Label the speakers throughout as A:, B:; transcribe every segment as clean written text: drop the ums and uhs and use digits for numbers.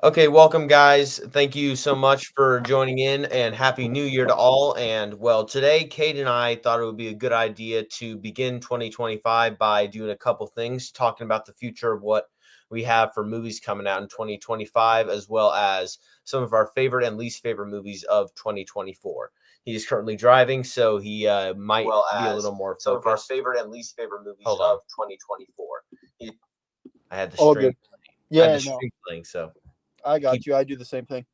A: Okay, welcome, guys. Thank you so much for joining in, and Happy New Year to all. And well, today, Kate and I thought it would be a good idea to begin 2025 by doing a couple things, talking about the future of what we have for movies coming out in 2025, as well as some of our favorite and least favorite movies of 2024. He is currently driving, so he might
B: well
A: be a
B: as
A: little more
B: some of our
A: focused.
B: favorite and least favorite movies
A: Hold on,
B: of 2024.
A: I had the
C: All
A: string,
C: good.
A: I had the
C: Yeah, no,
A: string playing, so
C: I
A: keep
C: got you. I do the same thing.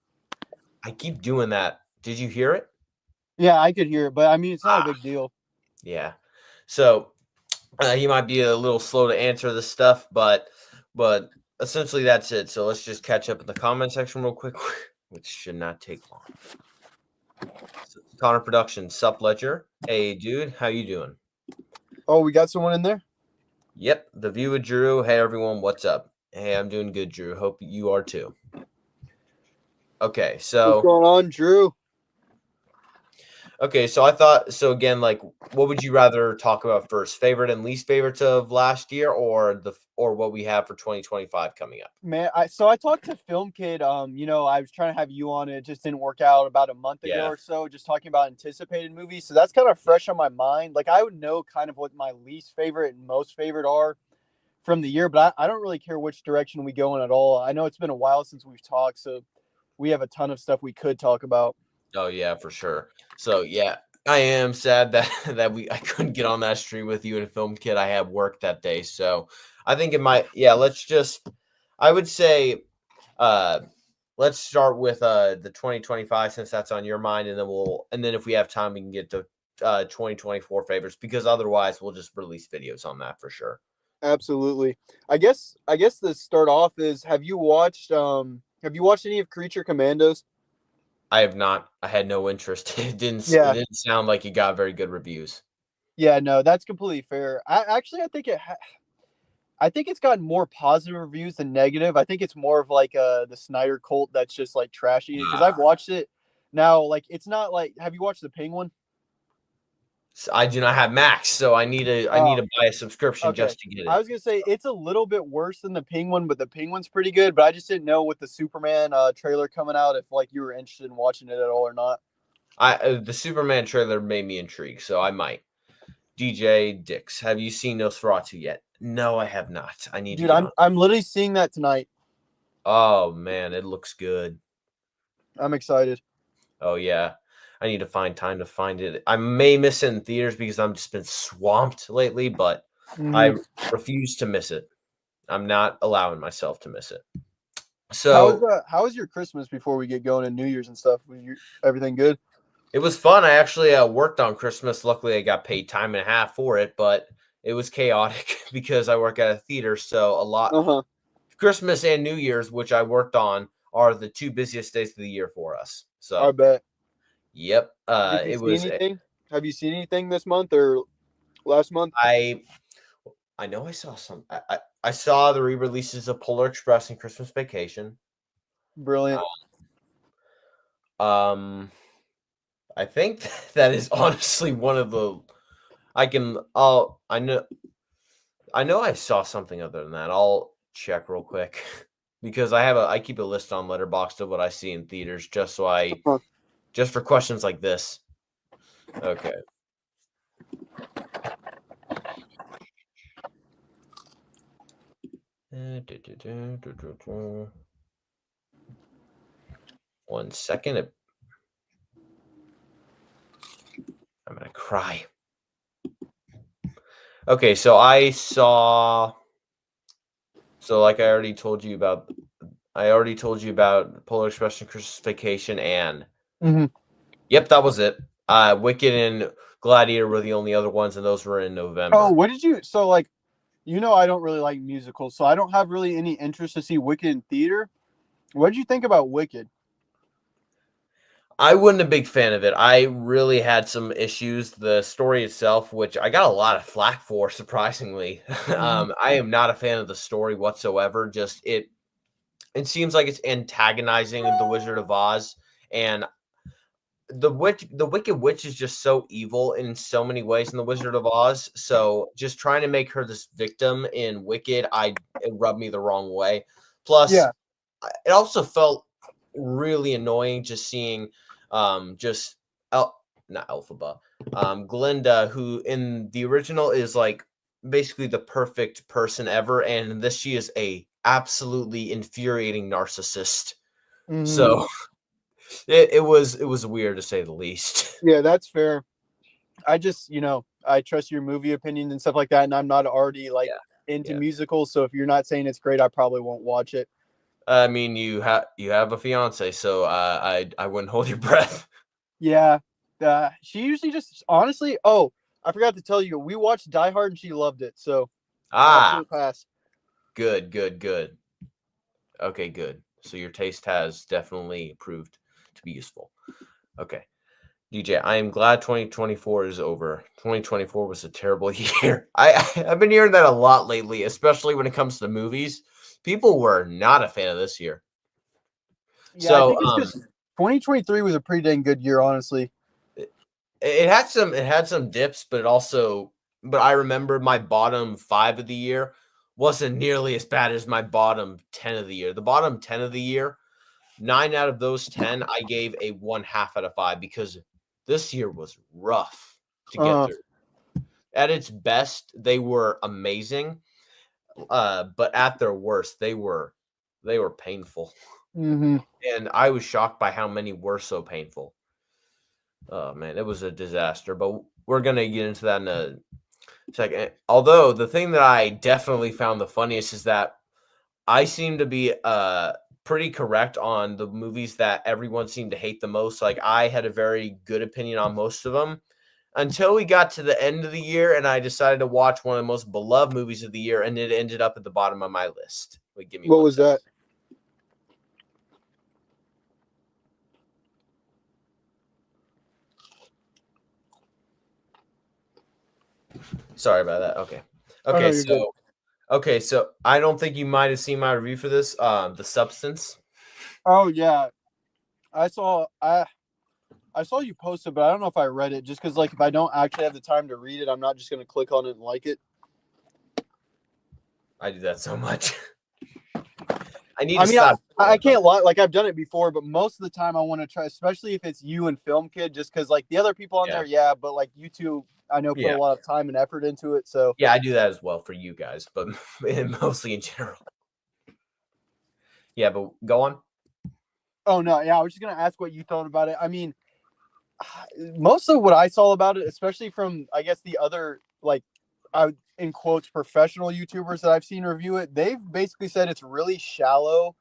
A: I keep doing that. Did you hear it?
C: Yeah, I could hear it, but I mean, it's not a
A: Ah,
C: big deal.
A: yeah. So he might be a little slow to answer this stuff, but essentially that's it. So let's just catch up in the comment section real quick, which should not take long. So, Connor Productions, Sup Ledger. Hey, dude, how you doing?
C: Oh, we got someone in there?
A: Yep, the view with Drew. Hey, everyone, what's up? Hey, I'm doing good, Drew. Hope you are too. Okay,
C: What's
A: so
C: going on, Drew?
A: I thought so again, like what would you rather talk about first? Favorite and least favorites of last year or what we have for 2025 coming up?
C: Man, I talked to Film Kid. I was trying to have you on it. It just didn't work out about a month ago
A: Yeah.
C: or so, just talking about anticipated movies. So that's kind of fresh on my mind. Like I would know kind of what my least favorite and most favorite are from the year, but I don't really care which direction we go in at all. I know it's been a while since we've talked, so we have a ton of stuff we could talk about.
A: Oh yeah, for sure. So yeah, I am sad that I couldn't get on that stream with you and Film Kid. I had work that day. So I think it might let's just I would say uh let's start with the 2025 since that's on your mind, and then if we have time we can get to 2024 favorites, because otherwise we'll just release videos on that for sure.
C: Absolutely. I guess the start off is have you watched any of Creature Commandos?
A: I have not. I had no interest. It
C: Yeah.
A: didn't sound like it got very good reviews.
C: Yeah, no, that's completely fair. I think it's gotten more positive reviews than negative. I think it's more of like the Snyder cult that's just like trashing it because I've watched it now. Like it's not like, have you watched The Penguin?
A: I do not have Max, so I need
C: Oh,
A: to buy a subscription
C: okay.
A: just to get
C: I
A: it.
C: was gonna say it's a little bit worse than The Penguin, but The Penguin's pretty good. But I just didn't know with the Superman trailer coming out if like you were interested in watching it at all or not.
A: The Superman trailer made me intrigued, so I might. DJ Dix, have you seen Nosferatu yet? No, I have not. I need to
C: Dude,
A: get
C: I'm
A: on.
C: I'm literally seeing that tonight.
A: Oh man, it looks good.
C: I'm excited.
A: Oh yeah, I need to find time to find it. I may miss it in theaters because I've just been swamped lately, but I
C: Mhm.
A: refuse to miss it. I'm not allowing myself to miss it.
C: How is
A: So
C: how was your Christmas before we get going and New Year's and stuff? Everything good?
A: it was fun. I actually worked on Christmas. Luckily, I got paid time and a half for it, but it was chaotic because I work at a theater. So a lot
C: Uh huh.
A: Christmas and New Year's, which I worked on, are the two busiest days of the year for us.
C: I
A: So
C: bet.
A: yep,
C: Did you
A: it
C: see
A: was.
C: anything? Have you seen anything this month or last month?
A: I I know I saw some. I saw the re-releases of Polar Express and Christmas Vacation.
C: Brilliant.
A: Um, I think that is honestly one of the. I can. I'll. I know. I know I saw something other than that. I'll check real quick because I keep a list on Letterboxd of what I see in theaters
C: Huh.
A: just for questions like this. Okay. One second. I'm gonna cry. Okay, so I saw. So like I already told you about Polar Express and Christmas Vacation, and
C: Hmm.
A: yep, that was it. Wicked and Gladiator were the only other ones, and those were in
C: Oh,
A: November.
C: what did you? So like, I don't really like musicals, so I don't have really any interest to see Wicked in theater. What did you think about Wicked?
A: I wasn't a big fan of it. I really had some issues. The story itself, which I got a lot of flack for, surprisingly.
C: Hmm.
A: I am not a fan of the story whatsoever. Just it seems like it's antagonizing the Wizard of Oz, and the Wicked Witch is just so evil in so many ways in the Wizard of Oz. So just trying to make her this victim in Wicked, it rubbed me the wrong way. Plus,
C: Yeah.
A: it also felt really annoying just seeing just not Elphaba, Glinda, who in the original is like basically the perfect person ever, and in this she is a absolutely infuriating narcissist. So it was weird to say the least.
C: Yeah, that's fair. I just, I trust your movie opinions and stuff like that, and I'm not already like into musicals, so if you're not saying it's great, I probably won't watch it.
A: I mean, you have a fiance, so I wouldn't hold your breath.
C: Yeah, she usually just honestly. Oh, I forgot to tell you, we watched Die Hard and she loved it, so I'll give it a pass.
A: Good. Okay, good. So your taste has definitely proved to be useful. Okay. DJ, I am glad 2024 is over. 2024 was a terrible year. I've been hearing that a lot lately, especially when it comes to movies. People were not a fan of this year.
C: Yeah, I think it's just 2023 was a pretty dang good year, honestly.
A: It had some dips, but I remember my bottom 5 of the year wasn't nearly as bad as my bottom 10 of the year. The bottom 10 of the year, 9 out of those 10 I gave a 1/2 out of 5 because this year was rough to get through. At its best, they were amazing, but at their worst, they were painful. And I was shocked by how many were so painful. Oh man, it was a disaster. But we're gonna get into that in a second. Although the thing that I definitely found the funniest is that I seem to be pretty correct on the movies that everyone seemed to hate the most. Like I had a very good opinion on most of them until we got to the end of the year and I decided to watch one of the most beloved movies of the year and it ended up at the bottom of my list. Wait, give me
C: what was that?
A: Sorry about that. Okay. So I don't think you might have seen my review for this. The Substance.
C: Oh yeah, I saw you post it, but I don't know if I read it. Just because, like, if I don't actually have the time to read it, I'm not just gonna click on it and like it.
A: I do that so much.
C: I can't lie. Like, I've done it before, but most of the time I want to try, especially if it's you and Film Kid, just because, like, the other people on there, but like you two, I know put a lot of time and effort into it. So
A: yeah, I do that as well for you guys, but mostly in general. Yeah, but go on.
C: Oh no, yeah, I was just gonna ask what you thought about it. I mean, most of what I saw about it, especially from I guess the other like in quotes professional YouTubers that I've seen review it, they've basically said it's really shallow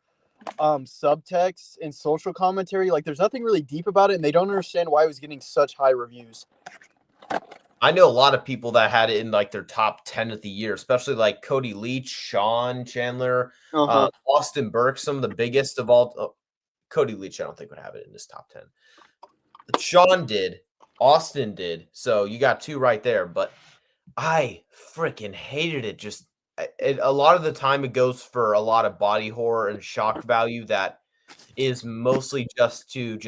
C: subtext and social commentary. Like there's nothing really deep about it, and they don't understand why it was getting such high reviews.
A: I know a lot of people that had it in like their top 10 of the year, especially like Cody Leach, Sean Chandler, Austin Burke, some of the biggest of all. Cody Leach, I don't think would have it in his top 10. Sean did, Austin did, so you got 2 right there. But I freaking hated it. Just a lot of the time, it goes for a lot of body horror and shock value that is mostly just to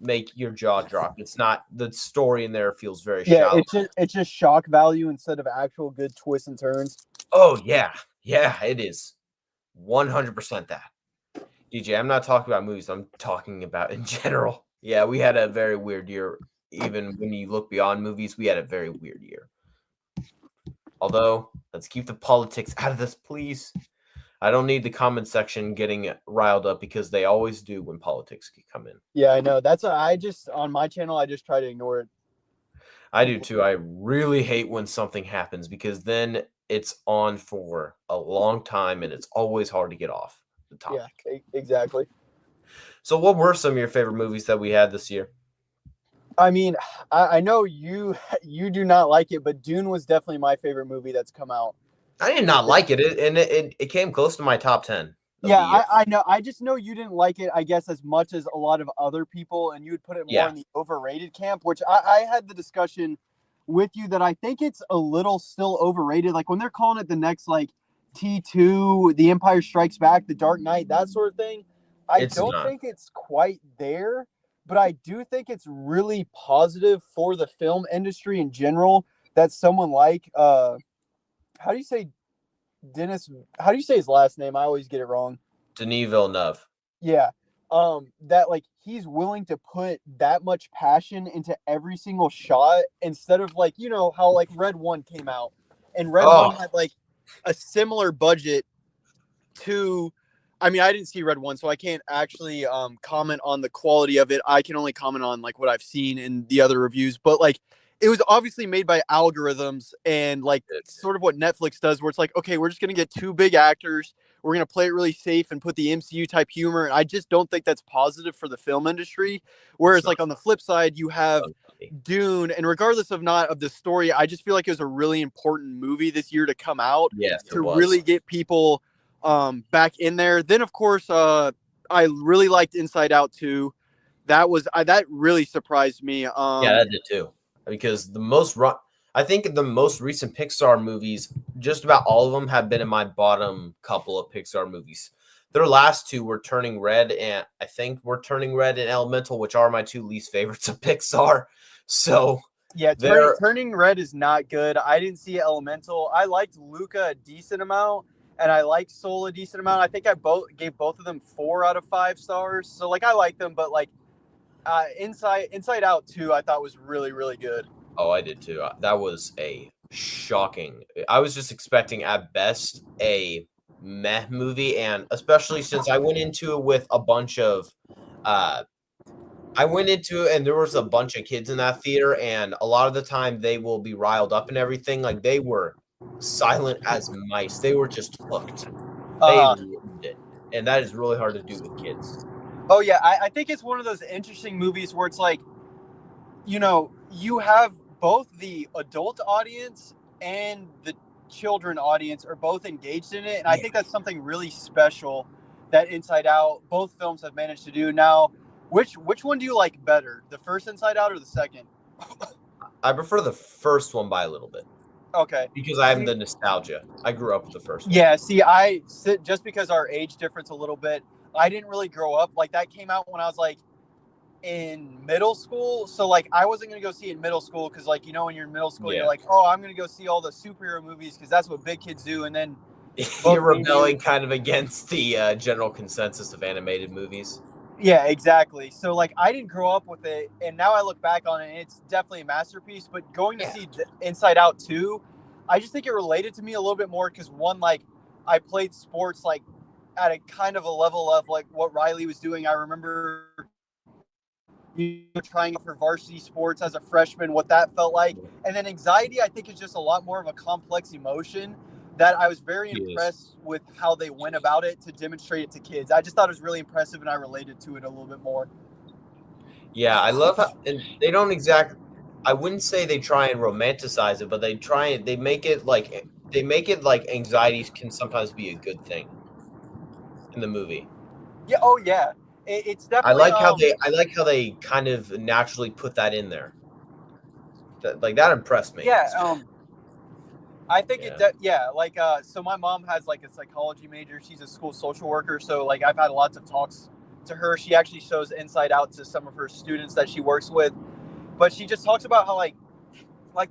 A: make your jaw drop. It's not the story in there feels very shallow.
C: It's just shock value instead of actual good twists and turns.
A: Oh yeah, it is 100% that. DJ, I'm not talking about movies. I'm talking about in general. Yeah, we had a very weird year. Even when you look beyond movies, we had a very weird year. Although, let's keep the politics out of this, please. I don't need the comment section getting riled up because they always do when politics come in.
C: Yeah, I know. On my channel, I just try to ignore it.
A: I do too. I really hate when something happens because then it's on for a long time and it's always hard to get off the topic.
C: Yeah, exactly.
A: So what were some of your favorite movies that we had this year?
C: I mean, I know you do not like it, but Dune was definitely my favorite movie that's come out.
A: I did not like it. It came close to my top 10.
C: Yeah, I know. I just know you didn't like it, I guess, as much as a lot of other people, and you would put it more in the overrated camp, which I had the discussion with you that I think it's a little still overrated. Like when they're calling it the next like T2, The Empire Strikes Back, The Dark Knight, that sort of thing. I don't think it's quite there, but I do think it's really positive for the film industry in general that someone like how do you say his last name? I always get it wrong.
A: Denis Villeneuve.
C: Yeah. That like he's willing to put that much passion into every single shot instead of like, how like Red One came out and Red One
A: Oh,
C: had like a similar budget to I mean, I didn't see Red One, so I can't actually comment on the quality of it. I can only comment on like what I've seen in the other reviews. But like it was obviously made by algorithms and like sort of what Netflix does, where it's like, okay, we're just gonna get two big actors, we're gonna play it really safe and put the MCU type humor. And I just don't think that's positive for the film industry. Whereas like on the flip side, you have Dune, and regardless of not of the story, I just feel like it was a really important movie this year to come out
A: yes,
C: to really get people back in there. Then of course I really liked Inside Out 2. That really surprised me.
A: Yeah, that did too. Because I think the most recent Pixar movies, just about all of them have been in my bottom couple of Pixar movies. Their last two were Turning Red, and I think we're Turning Red and Elemental, which are my two least favorites of Pixar. So
C: yeah, Turning Red is not good. I didn't see Elemental. I liked Luca a decent amount, and I liked Soul a decent amount. I think I gave both of them 4 out of 5 stars. So like I like them, but like Inside Out 2 I thought was really, really good.
A: Oh, I did too. That was a shocking. I was just expecting at best a meh movie, and especially since I went into it with a bunch of I went into it and there was a bunch of kids in that theater, and a lot of the time they will be riled up and everything. Like they were silent as mice. They were just hooked. They loved it. And that is really hard to do with kids.
C: Oh yeah, I think it's one of those interesting movies where it's like, you have both the adult audience and the children audience are both engaged in it. And I think that's something really special that Inside Out, both films have managed to do. Now, which one do you like better? The first Inside Out or the second?
A: I prefer the first one by a little bit.
C: Okay.
A: Because I have the nostalgia. I grew up with the first one.
C: Yeah, see, just because our age difference a little bit, I didn't really grow up. Like that came out when I was like in middle school. So like I wasn't going to go see it in middle school because like, when you're in middle school, you're like, oh, I'm going to go see all the superhero movies because that's what big kids do. And then
A: you're rebelling kind of against the general consensus of animated movies.
C: Yeah, exactly. So like I didn't grow up with it, and now I look back on it and it's definitely a masterpiece. But going to see Inside Out 2, I just think it related to me a little bit more because one, like I played sports like at a kind of a level of like what Riley was doing. I remember trying for varsity sports as a freshman, what that felt like. And then anxiety, I think, is just a lot more of a complex emotion that I was very impressed with how they went about it to demonstrate it to kids. I just thought it was really impressive, and I related to it a little bit more.
A: Yeah, I love how, and they don't I wouldn't say they try and romanticize it, but they make it like anxiety can sometimes be a good thing in the movie.
C: Yeah. Oh yeah. It's definitely.
A: I like how they kind of naturally put that in there. That impressed me.
C: Yeah. I think so my mom has like a psychology major. She's a school social worker. So like I've had lots of talks to her. She actually shows Inside Out to some of her students that she works with. But she just talks about how like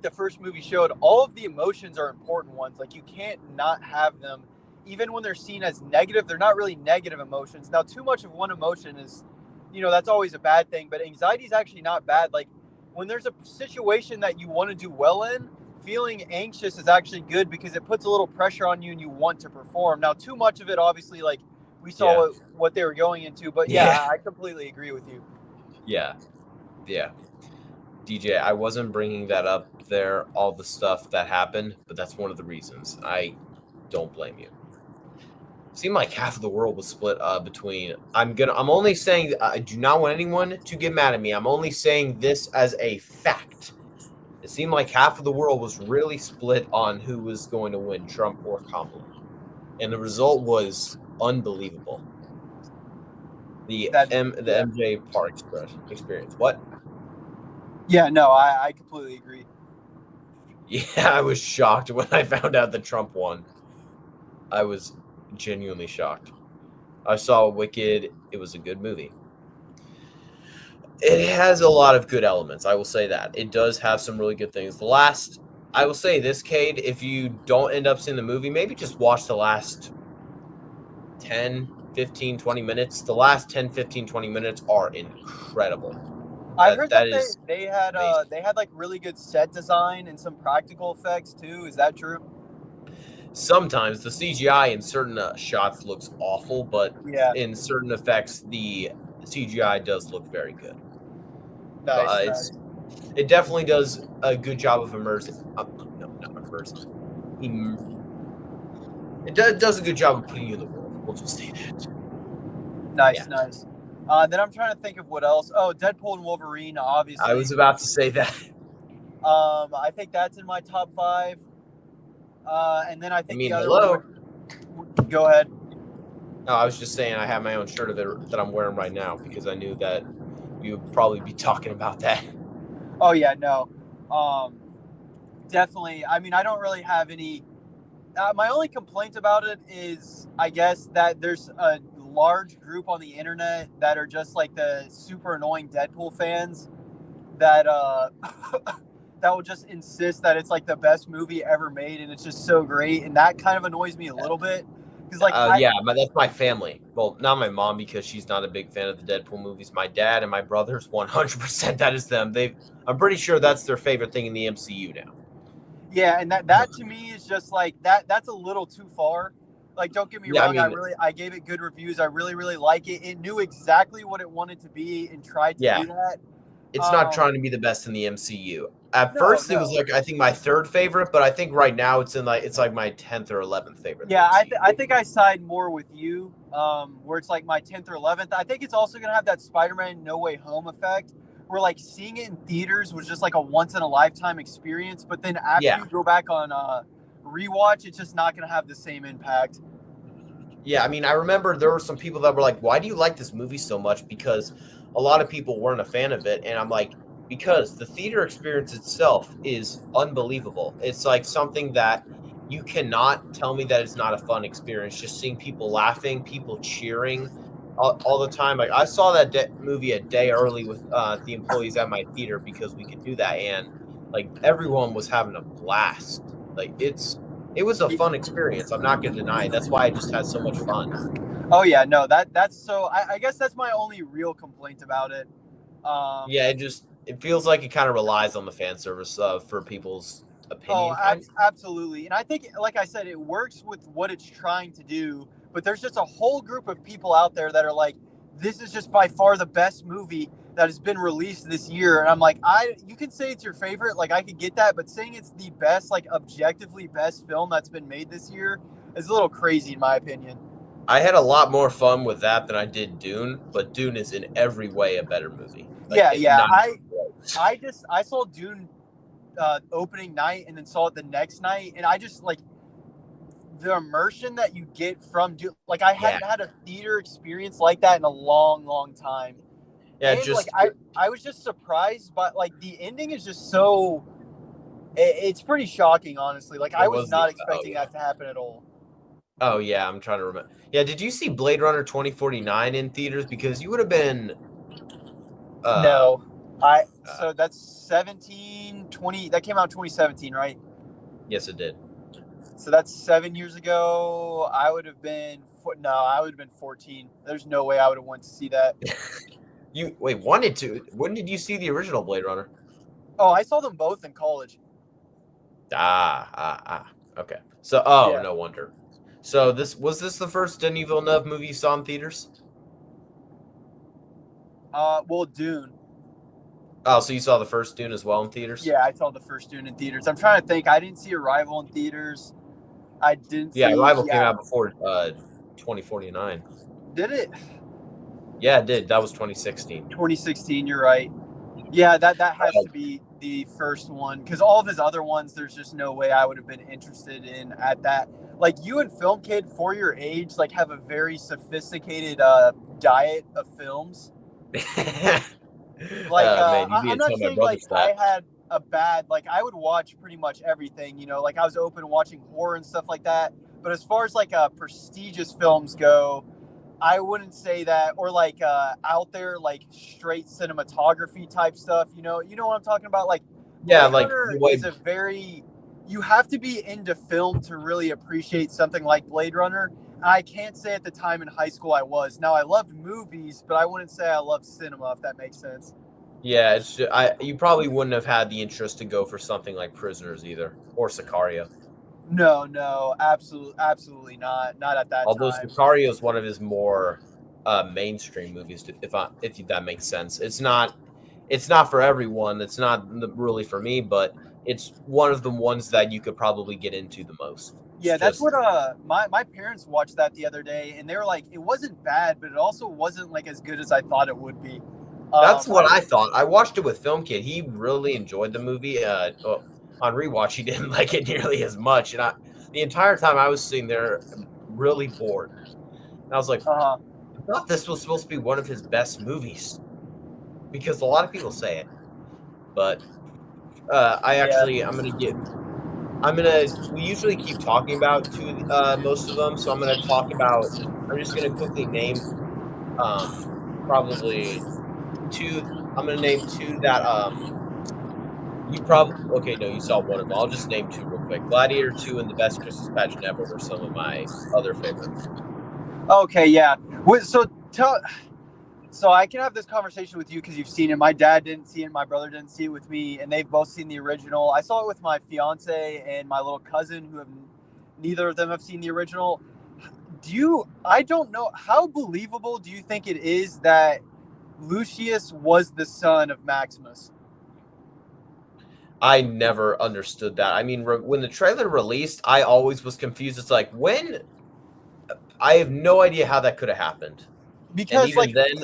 C: the first movie showed, all of the emotions are important ones. Like you can't not have them. Even when they're seen as negative, they're not really negative emotions. Now, too much of one emotion is, that's always a bad thing. But anxiety is actually not bad. Like when there's a situation that you want to do well in, feeling anxious is actually good because it puts a little pressure on you and you want to perform. Now, too much of it, obviously, like we saw what they were going into. But I completely agree with you.
A: Yeah. Yeah. DJ, I wasn't bringing that up there, all the stuff that happened, but that's one of the reasons. I don't blame you. Seemed like half of the world was split between. I'm only saying I do not want anyone to get mad at me. I'm only saying this as a fact. It seemed like half of the world was really split on who was going to win, Trump or Kamala, and the result was unbelievable. The MJ Park experience. What?
C: Yeah, no, I completely agree.
A: Yeah, I was shocked when I found out that Trump won. I was genuinely shocked. I saw Wicked. It was a good movie. It has a lot of good elements. I will say that. It does have some really good things. I will say this, Cade, if you don't end up seeing the movie, maybe just watch the last 10, 15, 20 minutes. The last 10, 15, 20 minutes are incredible.
C: I heard that
A: is
C: they had like really good set design and some practical effects too. Is that true?
A: sometimes the CGI in certain shots looks awful, but
C: Yeah.
A: in certain effects, the CGI does look very good.
C: Nice.
A: It definitely does a good job of immersing. No, not immersing. It does a good job of putting you in the world. We'll just say that.
C: Nice. Then I'm trying to think of what else. Oh, Deadpool and Wolverine, obviously.
A: I was about to say that.
C: I think that's in my top 5. And then I think the other
A: hello.
C: one. Go ahead.
A: No, I was just saying I have my own shirt of it that I'm wearing right now because I knew that you would probably be talking about that.
C: Oh yeah, no. Definitely. I mean, I don't really have any. My only complaint about it is, I guess, that there's a large group on the internet that are just like the super annoying Deadpool fans that that will just insist that it's like the best movie ever made and it's just so great, and that kind of annoys me a little bit because
A: that's my family. Well, not my mom because she's not a big fan of the Deadpool movies. My dad and my brothers, 100%. That is them. I'm pretty sure that's their favorite thing in the MCU now.
C: Yeah, and that to me is just like that's a little too far. Like, don't get me wrong, I gave it good reviews. I really like it. It knew exactly what it wanted to be and tried to do that.
A: It's not trying to be the best in the MCU. At first, it was like I think my 3rd favorite, but I think right now it's like my 10th or 11th favorite.
C: Yeah, I think I side more with you, where it's like my 10th or 11th. I think it's also gonna have that Spider-Man No Way Home effect, where like seeing it in theaters was just like a once in a lifetime experience. But then after you go back on rewatch, it's just not gonna have the same impact.
A: Yeah, I mean, I remember there were some people that were like, "Why do you like this movie so much?" Because a lot of people weren't a fan of it, and I'm like, because the theater experience itself is unbelievable. It's like something that you cannot tell me that it's not a fun experience. Just seeing people laughing, people cheering all the time. Like I saw that movie a day early with the employees at my theater because we could do that, and like everyone was having a blast. Like it was a fun experience. I'm not going to deny it. That's why I just had so much fun.
C: Oh yeah, no, that's so. I guess that's my only real complaint about it.
A: It feels like it kind of relies on the fan service for people's opinion.
C: Oh, absolutely. And I think, like I said, it works with what it's trying to do. But there's just a whole group of people out there that are like, this is just by far the best movie that has been released this year. And I'm like, you can say it's your favorite, like I could get that, but saying it's the best, like objectively best film that's been made this year is a little crazy in my opinion.
A: I had a lot more fun with that than I did Dune, but Dune is in every way a better movie.
C: I saw Dune opening night and then saw it the next night, and I just like the immersion that you get from Dune. Like I hadn't had a theater experience like that in a long time. Yeah, and I was just surprised, but like the ending is just so. It's pretty shocking, honestly. Like I was not expecting that to happen at all.
A: Oh yeah, I'm trying to remember. Yeah, did you see Blade Runner 2049 in theaters? Because you would have been.
C: No, so that's 20. That came out in 2017, right?
A: Yes, it did.
C: So that's 7 years ago. I would have been 14. There's no way I would have went to see that.
A: Wanted to? When did you see the original Blade Runner?
C: Oh, I saw them both in college.
A: Okay. So, no wonder. So was this the first Denis Villeneuve movie you saw in theaters?
C: Well, Dune.
A: Oh, so you saw the first Dune as well in theaters?
C: Yeah, I saw the first Dune in theaters. I'm trying to think. I didn't see Arrival in theaters. I didn't.
A: Yeah, Arrival came out before 2049.
C: Did it?
A: Yeah, it did. That was 2016.
C: 2016. You're right. Yeah, that has to be the first one because all of his other ones, there's just no way I would have been interested in at that. Like you and Film Kid, for your age, like have a very sophisticated diet of films. Like I'm not saying like I had a bad, like I would watch pretty much everything, you know, like I was open to watching horror and stuff like that. But as far as like prestigious films go, I wouldn't say that, or like out there, like straight cinematography type stuff. You know what I'm talking about? Like,
A: yeah,
C: Blade Runner is you have to be into film to really appreciate something like Blade Runner. I can't say at the time in high school I was. Now I loved movies, but I wouldn't say I loved cinema, if that makes sense.
A: Yeah, it's you probably wouldn't have had the interest to go for something like Prisoners either, or Sicario.
C: No, absolutely not. Not at that
A: Although
C: time.
A: Sicario is one of his more mainstream movies, if that makes sense. It's not for everyone. It's not really for me, but it's one of the ones that you could probably get into the most. It's
C: Yeah, that's
A: just
C: what my parents watched that the other day, and they were like, it wasn't bad, but it also wasn't like as good as I thought it would be.
A: that's what
C: I
A: I thought. I watched it with Film Kid. He really enjoyed the movie. On rewatch, he didn't like it nearly as much, and the entire time I was sitting there really bored. And I was like,
C: uh
A: I thought this was supposed to be one of his best movies because a lot of people say it, but
C: yeah.
A: we usually keep talking about most of them, so I'm just gonna quickly name probably two. I'm gonna name two that you probably okay. No, you saw one of them. I'll just name two real quick. Gladiator 2 and The Best Christmas Pageant Ever were some of my other favorites.
C: Okay, yeah. So I can have this conversation with you because you've seen it. My dad didn't see it. My brother didn't see it with me, and they've both seen the original. I saw it with my fiance and my little cousin, who have neither of them have seen the original. I don't know, how believable do you think it is that Lucius was the son of Maximus?
A: I never understood that. I mean, when the trailer released, I always was confused. It's like when I have no idea how that could have happened, and
C: Because
A: even
C: like,
A: then,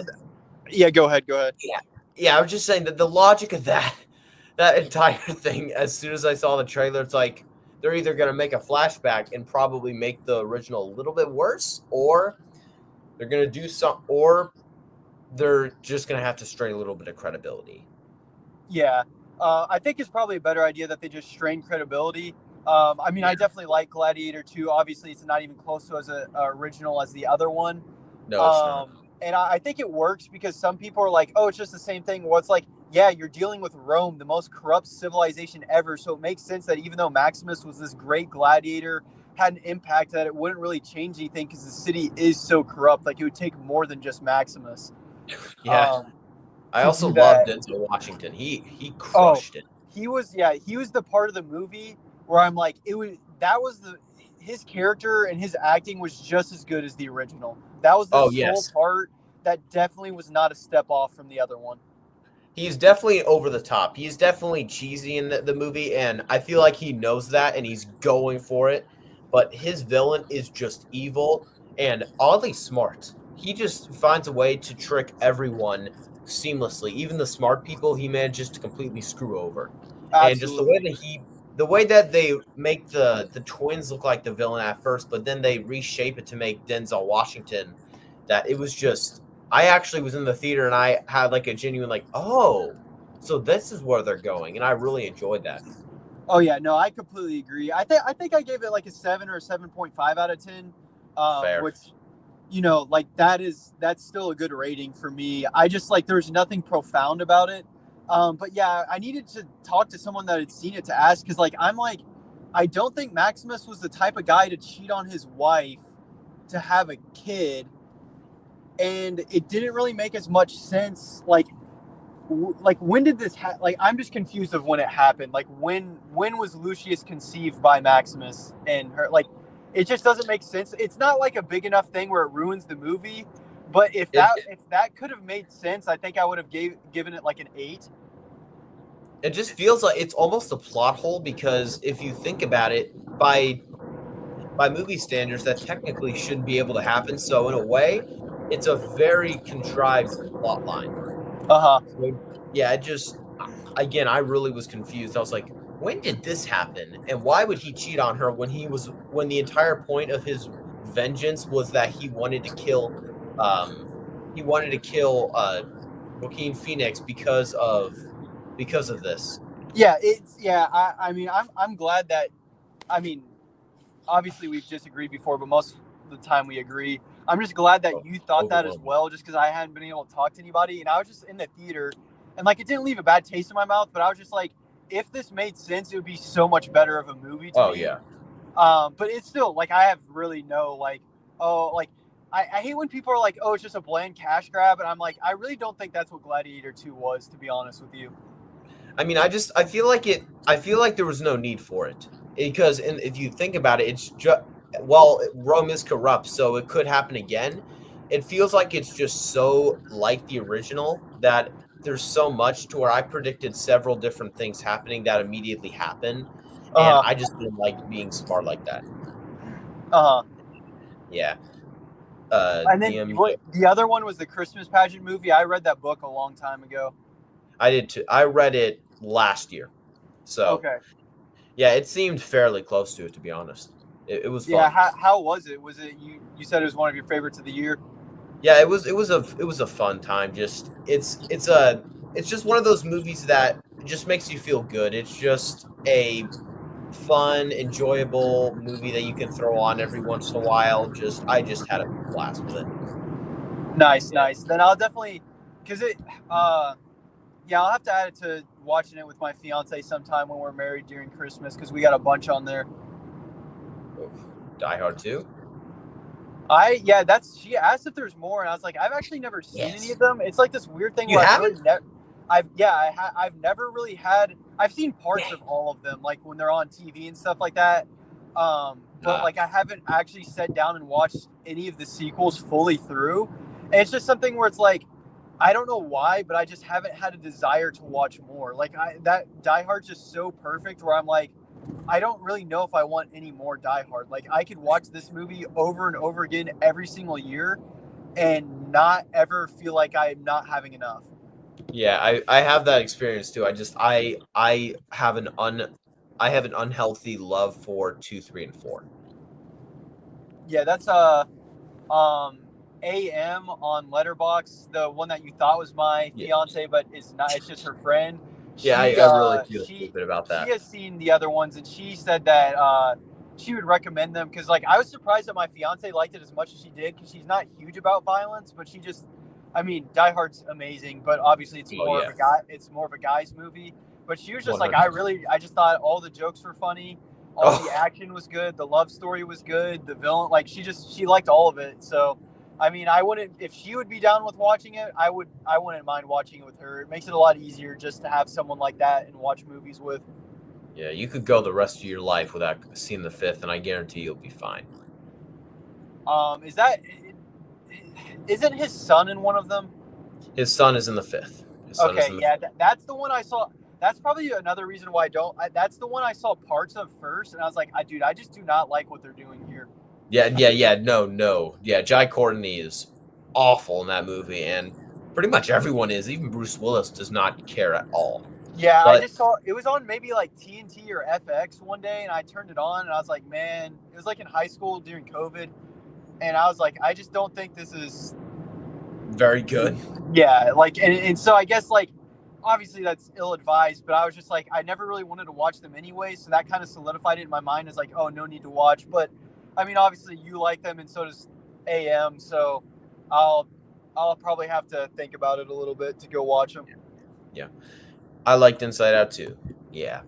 C: yeah, go ahead.
A: yeah, yeah. I was just saying that the logic of that entire thing. As soon as I saw the trailer, it's like they're either going to make a flashback and probably make the original a little bit worse, or they're going to do some, or they're just going to have to strain a little bit of credibility.
C: Yeah, I think it's probably a better idea that they just strain credibility. I mean, I definitely like Gladiator 2. Obviously, it's not even close to as original as the other one.
A: No, it's not.
C: And I think it works because some people are like, oh, it's just the same thing. Well, it's like, yeah, you're dealing with Rome, the most corrupt civilization ever. So it makes sense that even though Maximus was this great gladiator, had an impact, that it wouldn't really change anything because the city is so corrupt. Like, it would take more than just Maximus
A: Yeah, I
C: to
A: also
C: do
A: love
C: that.
A: Denzel Washington. He
C: Oh,
A: crushed it.
C: he was the part of the movie where I'm like, his character and his acting was just as good as the original. That was the
A: Oh
C: sole
A: yes,
C: part that definitely was not a step off from the other one.
A: he's definitely over the top. He's definitely cheesy in the movie, and I feel like he knows that, and he's going for it. But his villain is just evil and oddly smart. He just finds a way to trick everyone seamlessly. Even the smart people, he manages to completely screw over. And just
C: Absolutely.
A: the way that they make the twins look like the villain at first, but then they reshape it to make Denzel Washington. That it was just I actually was in the theater and I had like a genuine like, oh, so this is where they're going, and I really enjoyed that.
C: Oh yeah, no, I completely agree. I think I gave it like a 7 or a 7.5 out of 10,
A: Fair.
C: which, like that's still a good rating for me. I just like, there's nothing profound about it. But yeah, I needed to talk to someone that had seen it to ask, because like, I'm like, I don't think Maximus was the type of guy to cheat on his wife to have a kid, and it didn't really make as much sense. Like when did this like, I'm just confused of when it happened. Like, when was Lucius conceived by Maximus and her? Like, it just doesn't make sense. It's not like a big enough thing where it ruins the movie, but if
A: It
C: that could have made sense, I think I would have given it like an 8.
A: it just feels like it's almost a plot hole because if you think about it, by movie standards, that technically shouldn't be able to happen. So in a way, it's a very contrived plot line.
C: Uh-huh.
A: So, yeah, it just again, I really was confused. I was like, when did this happen? And why would he cheat on her when the entire point of his vengeance was that he wanted to kill Joaquin Phoenix because of this.
C: Yeah, I mean, I'm glad that, I mean, obviously we've disagreed before, but most of the time we agree. I'm just glad that you thought that as
A: Overwhelming.
C: well, just because I hadn't been able to talk to anybody, and I was just in the theater, and like, it didn't leave a bad taste in my mouth, but I was just like, if this made sense, it would be so much better of a movie to
A: Oh
C: me.
A: yeah.
C: But it's still like, I have really no like oh, like I hate when people are like, oh, it's just a bland cash grab, and I'm like, I really don't think that's what Gladiator 2 was, to be honest with you.
A: I mean, I feel like it. I feel like there was no need for it because, if you think about it, it's just well, Rome is corrupt, so it could happen again. It feels like it's just so like the original that there's so much to where I predicted several different things happening that immediately happen, and
C: Uh
A: I just didn't like being smart like that.
C: huh.
A: Yeah.
C: And then
A: The
C: the other one was the Christmas pageant movie. I read that book a long time ago.
A: I did too. I read it last year, so
C: Okay.
A: yeah, it seemed fairly close to it, to be honest. It was
C: Yeah.
A: fun.
C: How was it? Was it you said it was one of your favorites of the year?
A: Yeah, it was a fun time. Just it's just one of those movies that just makes you feel good. It's just a fun, enjoyable movie that you can throw on every once in a while. I just had a blast with it.
C: Nice,
A: Yeah.
C: nice. Then I'll definitely, cause it, yeah, I'll have to add it to watching it with my fiance sometime when we're married during Christmas, cause we got a bunch on there.
A: Oof. Die Hard 2?
C: She asked if there's more, and I was like, I've actually never seen any
A: Yes.
C: of them. It's like this weird thing
A: You
C: where
A: haven't?
C: I've never really had. I've seen parts of all of them, like when they're on TV and stuff like that. But like I haven't actually sat down and watched any of the sequels fully through. And it's just something where it's like, I don't know why, but I just haven't had a desire to watch more. Like that Die Hard's just so perfect, where I'm like, I don't really know if I want any more Die Hard. Like I could watch this movie over and over again every single year and not ever feel like I'm not having enough.
A: Yeah, I have that experience too. I have an unhealthy love for 2, 3, and 4.
C: Yeah, that's AM on Letterbox, the one that you thought was my
A: Yeah.
C: fiance, but it's not. It's just her friend.
A: Yeah, I really feel stupid about
C: She
A: that.
C: has seen the other ones, and she said that she would recommend them because, like, I was surprised that my fiance liked it as much as she did because she's not huge about violence, but she just, I mean, Die Hard's amazing, but obviously it's
A: Oh
C: more
A: yeah.
C: of a guy. It's more of a guy's movie. But she was just like,
A: 100.
C: I just thought all the jokes were funny. All the
A: Oh,
C: action was good. The love story was good. The villain, like, she liked all of it. So, I mean, I wouldn't, if she would be down with watching it, I wouldn't mind watching it with her. It makes it a lot easier just to have someone like that and watch movies with.
A: yeah, you could go the rest of your life without seeing the fifth, and I guarantee you'll be fine.
C: Isn't his son in one of them?
A: His son is in the fifth. His son is
C: Okay,
A: in the
C: yeah, that's the one I saw. That's probably another reason why that's the one I saw parts of first, and I was like, dude, I just do not like what they're doing here.
A: Yeah. No. Yeah, Jai Courtney is awful in that movie, and pretty much everyone is. Even Bruce Willis does not care at all.
C: Yeah, I
A: But
C: just saw it was on maybe like TNT or FX one day, and I turned it on, and I was like, man, it was like in high school during COVID, and I was like, I just don't think this is.
A: very good.
C: Yeah, like, and so I guess, like, obviously that's ill-advised, but I was just like, I never really wanted to watch them anyway, so that kind of solidified it in my mind as like, oh, no need to watch. But I mean, obviously you like them, and so does AM, so I'll probably have to think about it a little bit to go watch them.
A: Yeah. I liked Inside Out too. Yeah.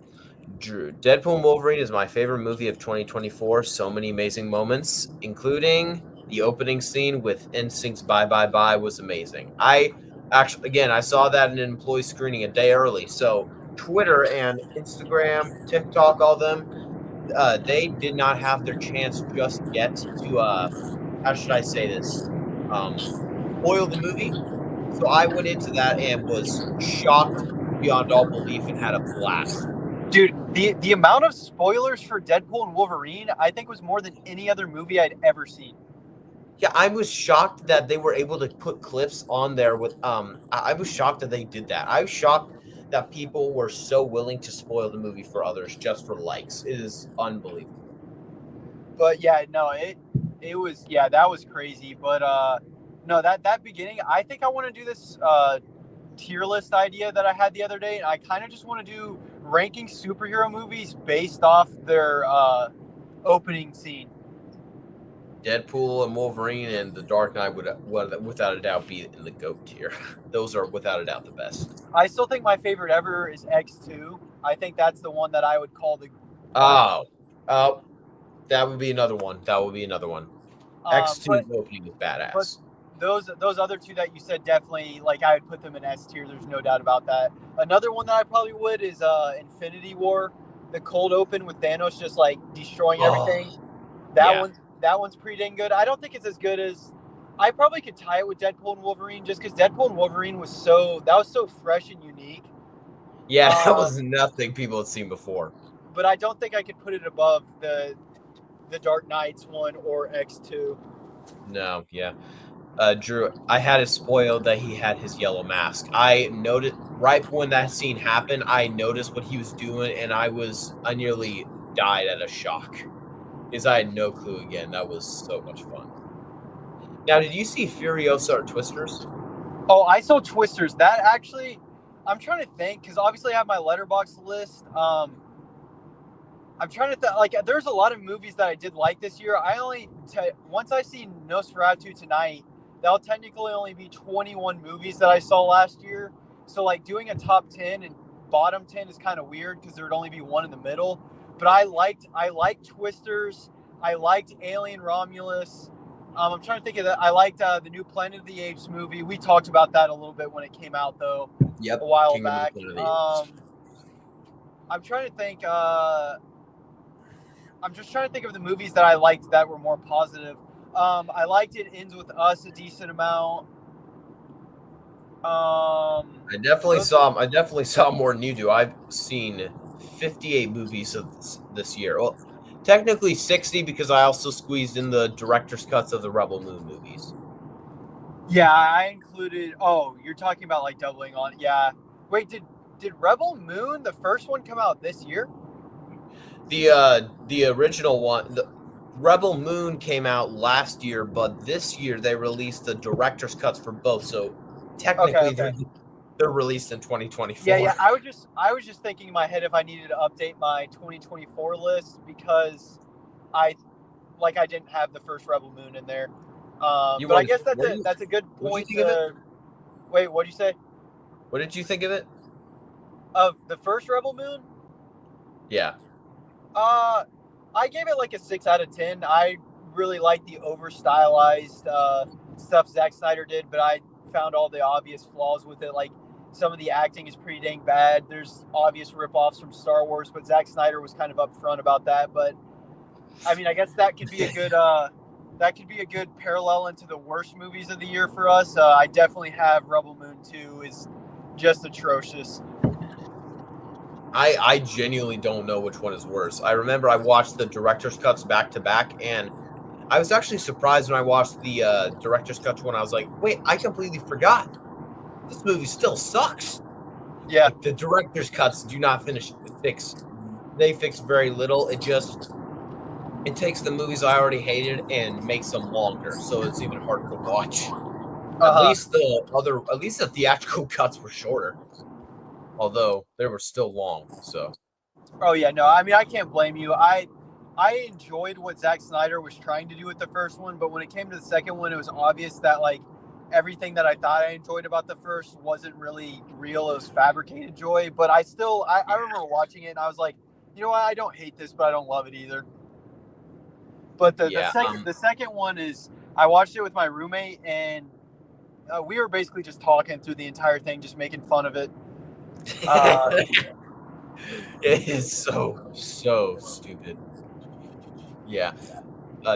A: Drew, Deadpool and Wolverine is my favorite movie of 2024. So many amazing moments, including the opening scene with NSYNC's Bye Bye Bye was amazing. I actually, again, I saw that in an employee screening a day early. So Twitter and Instagram, TikTok, all them, they did not have their chance just yet to, how should I say this, spoil the movie. So I went into that and was shocked beyond all belief and had a blast.
C: Dude, the amount of spoilers for Deadpool and Wolverine, I think, was more than any other movie I'd ever seen.
A: Yeah, I was shocked that they were able to put clips on there with I was shocked that they did that. I was shocked that people were so willing to spoil the movie for others just for likes. It is unbelievable.
C: But yeah, no, it was, yeah, that was crazy. But no, that beginning, I think I want to do this tier list idea that I had the other day, and I kind of just want to do ranking superhero movies based off their opening scene.
A: Deadpool and Wolverine and The Dark Knight would without a doubt be in the GOAT tier. Those are without a doubt the best.
C: I still think my favorite ever is X2. I think that's the one that I would call the.
A: Oh, that would be another one. That would be another one. X2's
C: But
A: opening was badass.
C: those other two that you said, definitely, like, I would put them in S tier. There's no doubt about that. Another one that I probably would is Infinity War, the cold open with Thanos just like destroying everything. That one's pretty dang good. I don't think it's as good as. I probably could tie it with Deadpool and Wolverine just because Deadpool and Wolverine was so fresh and unique.
A: Yeah, that was nothing people had seen before.
C: But I don't think I could put it above the Dark Knights one or X2.
A: No, yeah. Drew, I had it spoiled that he had his yellow mask. I noticed right when that scene happened, I noticed what he was doing, and I nearly died at a shock. Because I had no clue again. That was so much fun. Now, did you see Furiosa or Twisters?
C: Oh, I saw Twisters. That actually, I'm trying to think because obviously I have my letterbox list. I'm trying to like. There's a lot of movies that I did like this year. Once I see Nosferatu tonight, that'll technically only be 21 movies that I saw last year. So like doing a top 10 and bottom 10 is kind of weird because there would only be one in the middle. But I liked Twisters. I liked Alien Romulus. I'm trying to think of that. I liked the new Planet of the Apes movie. We talked about that a little bit when it came out, though.
A: Yep,
C: a while
A: Kingdom of
C: back.
A: the Planet of the Apes.
C: I'm trying to think. I'm just trying to think of the movies that I liked that were more positive. I liked It Ends With Us a decent amount.
A: I definitely saw more than you do. I've seen 58 movies of this year. Well, technically 60 because I also squeezed in the director's cuts of the Rebel Moon movies.
C: Yeah, I included. Oh, you're talking about like doubling on. Yeah. Wait, did Rebel Moon, the first one, come out this year?
A: The original one, the Rebel Moon came out last year, but this year they released the director's cuts for both. So technically,
C: Okay.
A: they're released in 2024.
C: Yeah. I was just thinking in my head if I needed to update my 2024 list because I didn't have the first Rebel Moon in there. But I guess that's a good point. Wait, what did you say?
A: What did you think of it?
C: Of the first Rebel Moon?
A: Yeah.
C: I gave it like a 6 out of 10. I really like the over stylized stuff Zack Snyder did, but I found all the obvious flaws with it. Like some of the acting is pretty dang bad. There's obvious ripoffs from Star Wars, but Zack Snyder was kind of upfront about that. But I mean, I guess that could be a good parallel into the worst movies of the year for us. I definitely have Rebel Moon 2 is just atrocious.
A: I genuinely don't know which one is worse. I remember I watched the director's cuts back to back, and I was actually surprised when I watched the director's cut one. I was like, wait, I completely forgot. This movie still sucks.
C: Yeah.
A: Like, the director's cuts do not fix. They fix very little. It takes the movies I already hated and makes them longer, so it's even harder to watch. At least the theatrical cuts were shorter, although they were still long. So.
C: Oh yeah, no. I mean, I can't blame you. I enjoyed what Zack Snyder was trying to do with the first one, but when it came to the second one, it was obvious that like everything that I thought I enjoyed about the first wasn't really real. It was fabricated joy. But I remember watching it and I was like, you know what? I don't hate this, but I don't love it either. But the second one is I watched it with my roommate and we were basically just talking through the entire thing, just making fun of it.
A: It is so stupid. Yeah.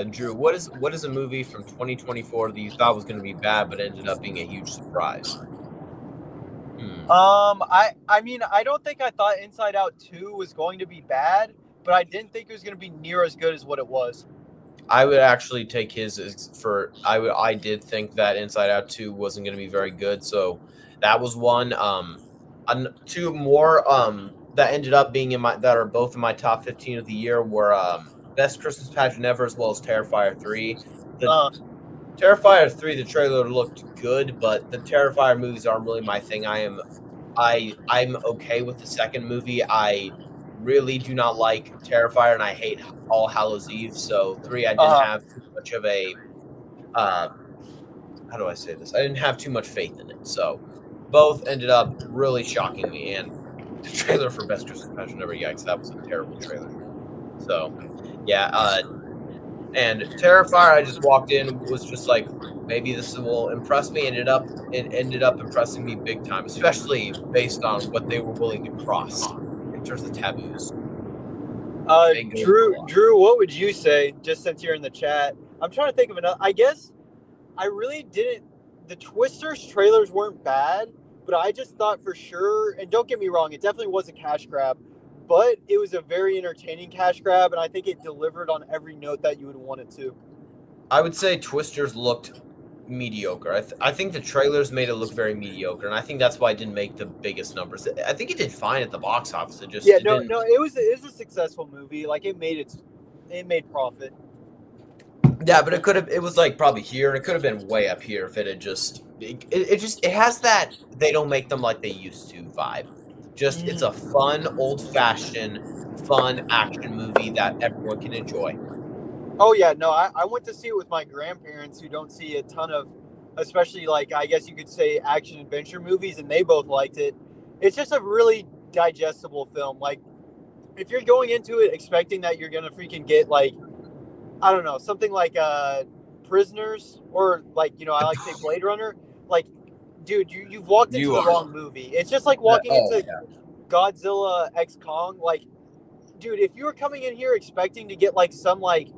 A: Drew, what is a movie from 2024 that you thought was going to be bad but ended up being a huge surprise?
C: I mean, I don't think I thought Inside Out 2 was going to be bad, but I didn't think it was going to be near as good as what it was.
A: I would actually take I did think that Inside Out 2 wasn't going to be very good, so that was one. Two more that ended up being that are both in my top 15 of the year were Best Christmas Pageant Ever as well as Terrifier 3. Terrifier 3, the trailer looked good, but the Terrifier movies aren't really my thing. I'm okay with the second movie. I really do not like Terrifier, and I hate All Hallows Eve. So 3, I didn't have too much of a how do I say this? I didn't have too much faith in it. So both ended up really shocking me. And the trailer for Best Christmas Pageant Ever, yikes, that was a terrible trailer. So yeah, And Terrifier, I just walked in, was just like, maybe this will impress me. It ended up impressing me big time, especially based on what they were willing to cross in terms of taboos. They go for a lot.
C: Drew, what would you say? Just since you're in the chat, I'm trying to think of another. I guess I really didn't. The Twisters trailers weren't bad, but I just thought for sure. And don't get me wrong, it definitely was a cash grab, but it was a very entertaining cash grab, and I think it delivered on every note that you would want it to.
A: I would say Twisters looked mediocre. I think the trailers made it look very mediocre, and I think that's why it didn't make the biggest numbers. I think it did fine at the box office. It didn't.
C: It was a successful movie. Like it made profit.
A: Yeah, but it was like probably here, and it could have been way up here if it had just. It has that they don't make them like they used to vibe. Just it's a fun, old-fashioned, fun action movie that everyone can enjoy.
C: Oh yeah, no, I went to see it with my grandparents who don't see a ton of, especially like I guess you could say action adventure movies, and they both liked it. It's just a really digestible film. Like if you're going into it expecting that you're gonna freaking get like, I don't know, something like Prisoners or like I like to say Blade Runner. Like, dude, you've walked into the wrong movie. It's just like walking into Godzilla X Kong. Like, dude, if you were coming in here expecting to get like some like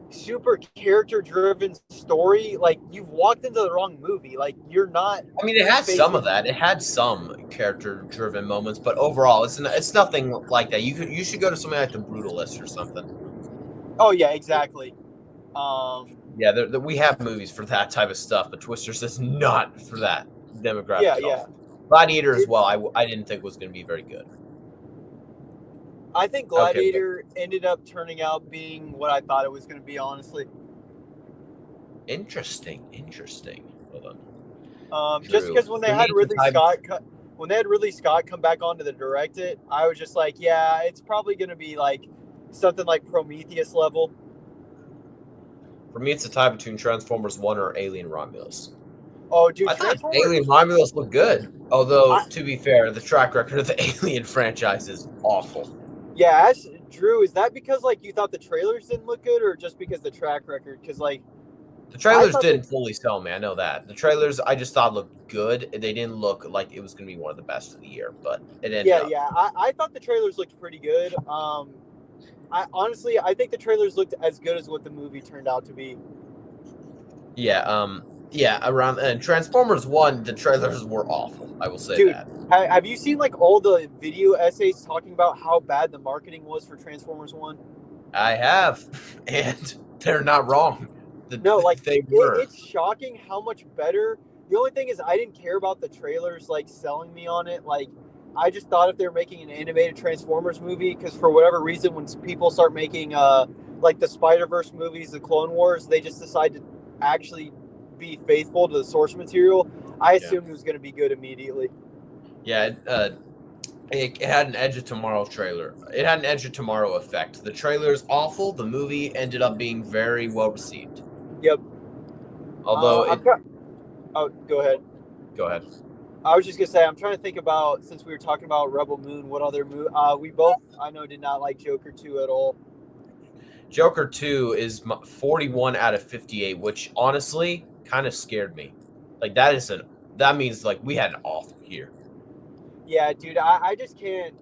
C: super character driven story, like you've walked into the wrong movie. Like you're not.
A: I mean, it had some of that. It had some character driven moments, but overall, it's nothing like that. You should go to something like The Brutalist or something.
C: Oh yeah, exactly.
A: Yeah, we have movies for that type of stuff, but Twisters is not for that demographic.
C: Yeah.
A: Gladiator as well. I didn't think was going to be very good.
C: I think Gladiator ended up turning out being what I thought it was going to be, honestly.
A: Interesting. Hold
C: on. Just because when they had Ridley Scott come back on to direct it, I was just like, yeah, it's probably going to be like something like Prometheus level.
A: For me, it's a tie between Transformers 1 or Alien Romulus.
C: Oh, dude,
A: I thought Alien Romulus looked good. Although, to be fair, the track record of the Alien franchise is awful.
C: Yeah, Drew, is that because like you thought the trailers didn't look good, or just because the track record? Because like
A: the trailers didn't fully sell me. I know that the trailers I just thought looked good. They didn't look like it was going to be one of the best of the year, but it ended up.
C: Yeah. I thought the trailers looked pretty good. I think the trailers looked as good as what the movie turned out to be.
A: Yeah. And Transformers 1, the trailers were awful. I will say that.
C: Have you seen like all the video essays talking about how bad the marketing was for Transformers 1?
A: I have, and they're not wrong.
C: They were. It's shocking how much better. The only thing is I didn't care about the trailers like selling me on it. Like I just thought if they were making an animated Transformers movie, because for whatever reason, when people start making like the Spider-Verse movies, the Clone Wars, they just decide to actually be faithful to the source material. I assumed it was going to be good immediately.
A: Yeah, it had an Edge of Tomorrow trailer. It had an Edge of Tomorrow effect. The trailer is awful. The movie ended up being very well received.
C: Yep.
A: Although
C: go ahead.
A: Go ahead.
C: I was just gonna say I'm trying to think about, since we were talking about Rebel Moon, what other movie we both I know did not like Joker 2 at all.
A: Joker 2 is 41 out of 58, which honestly kind of scared me. Like that means like we had an awful year.
C: Yeah, dude, I just can't.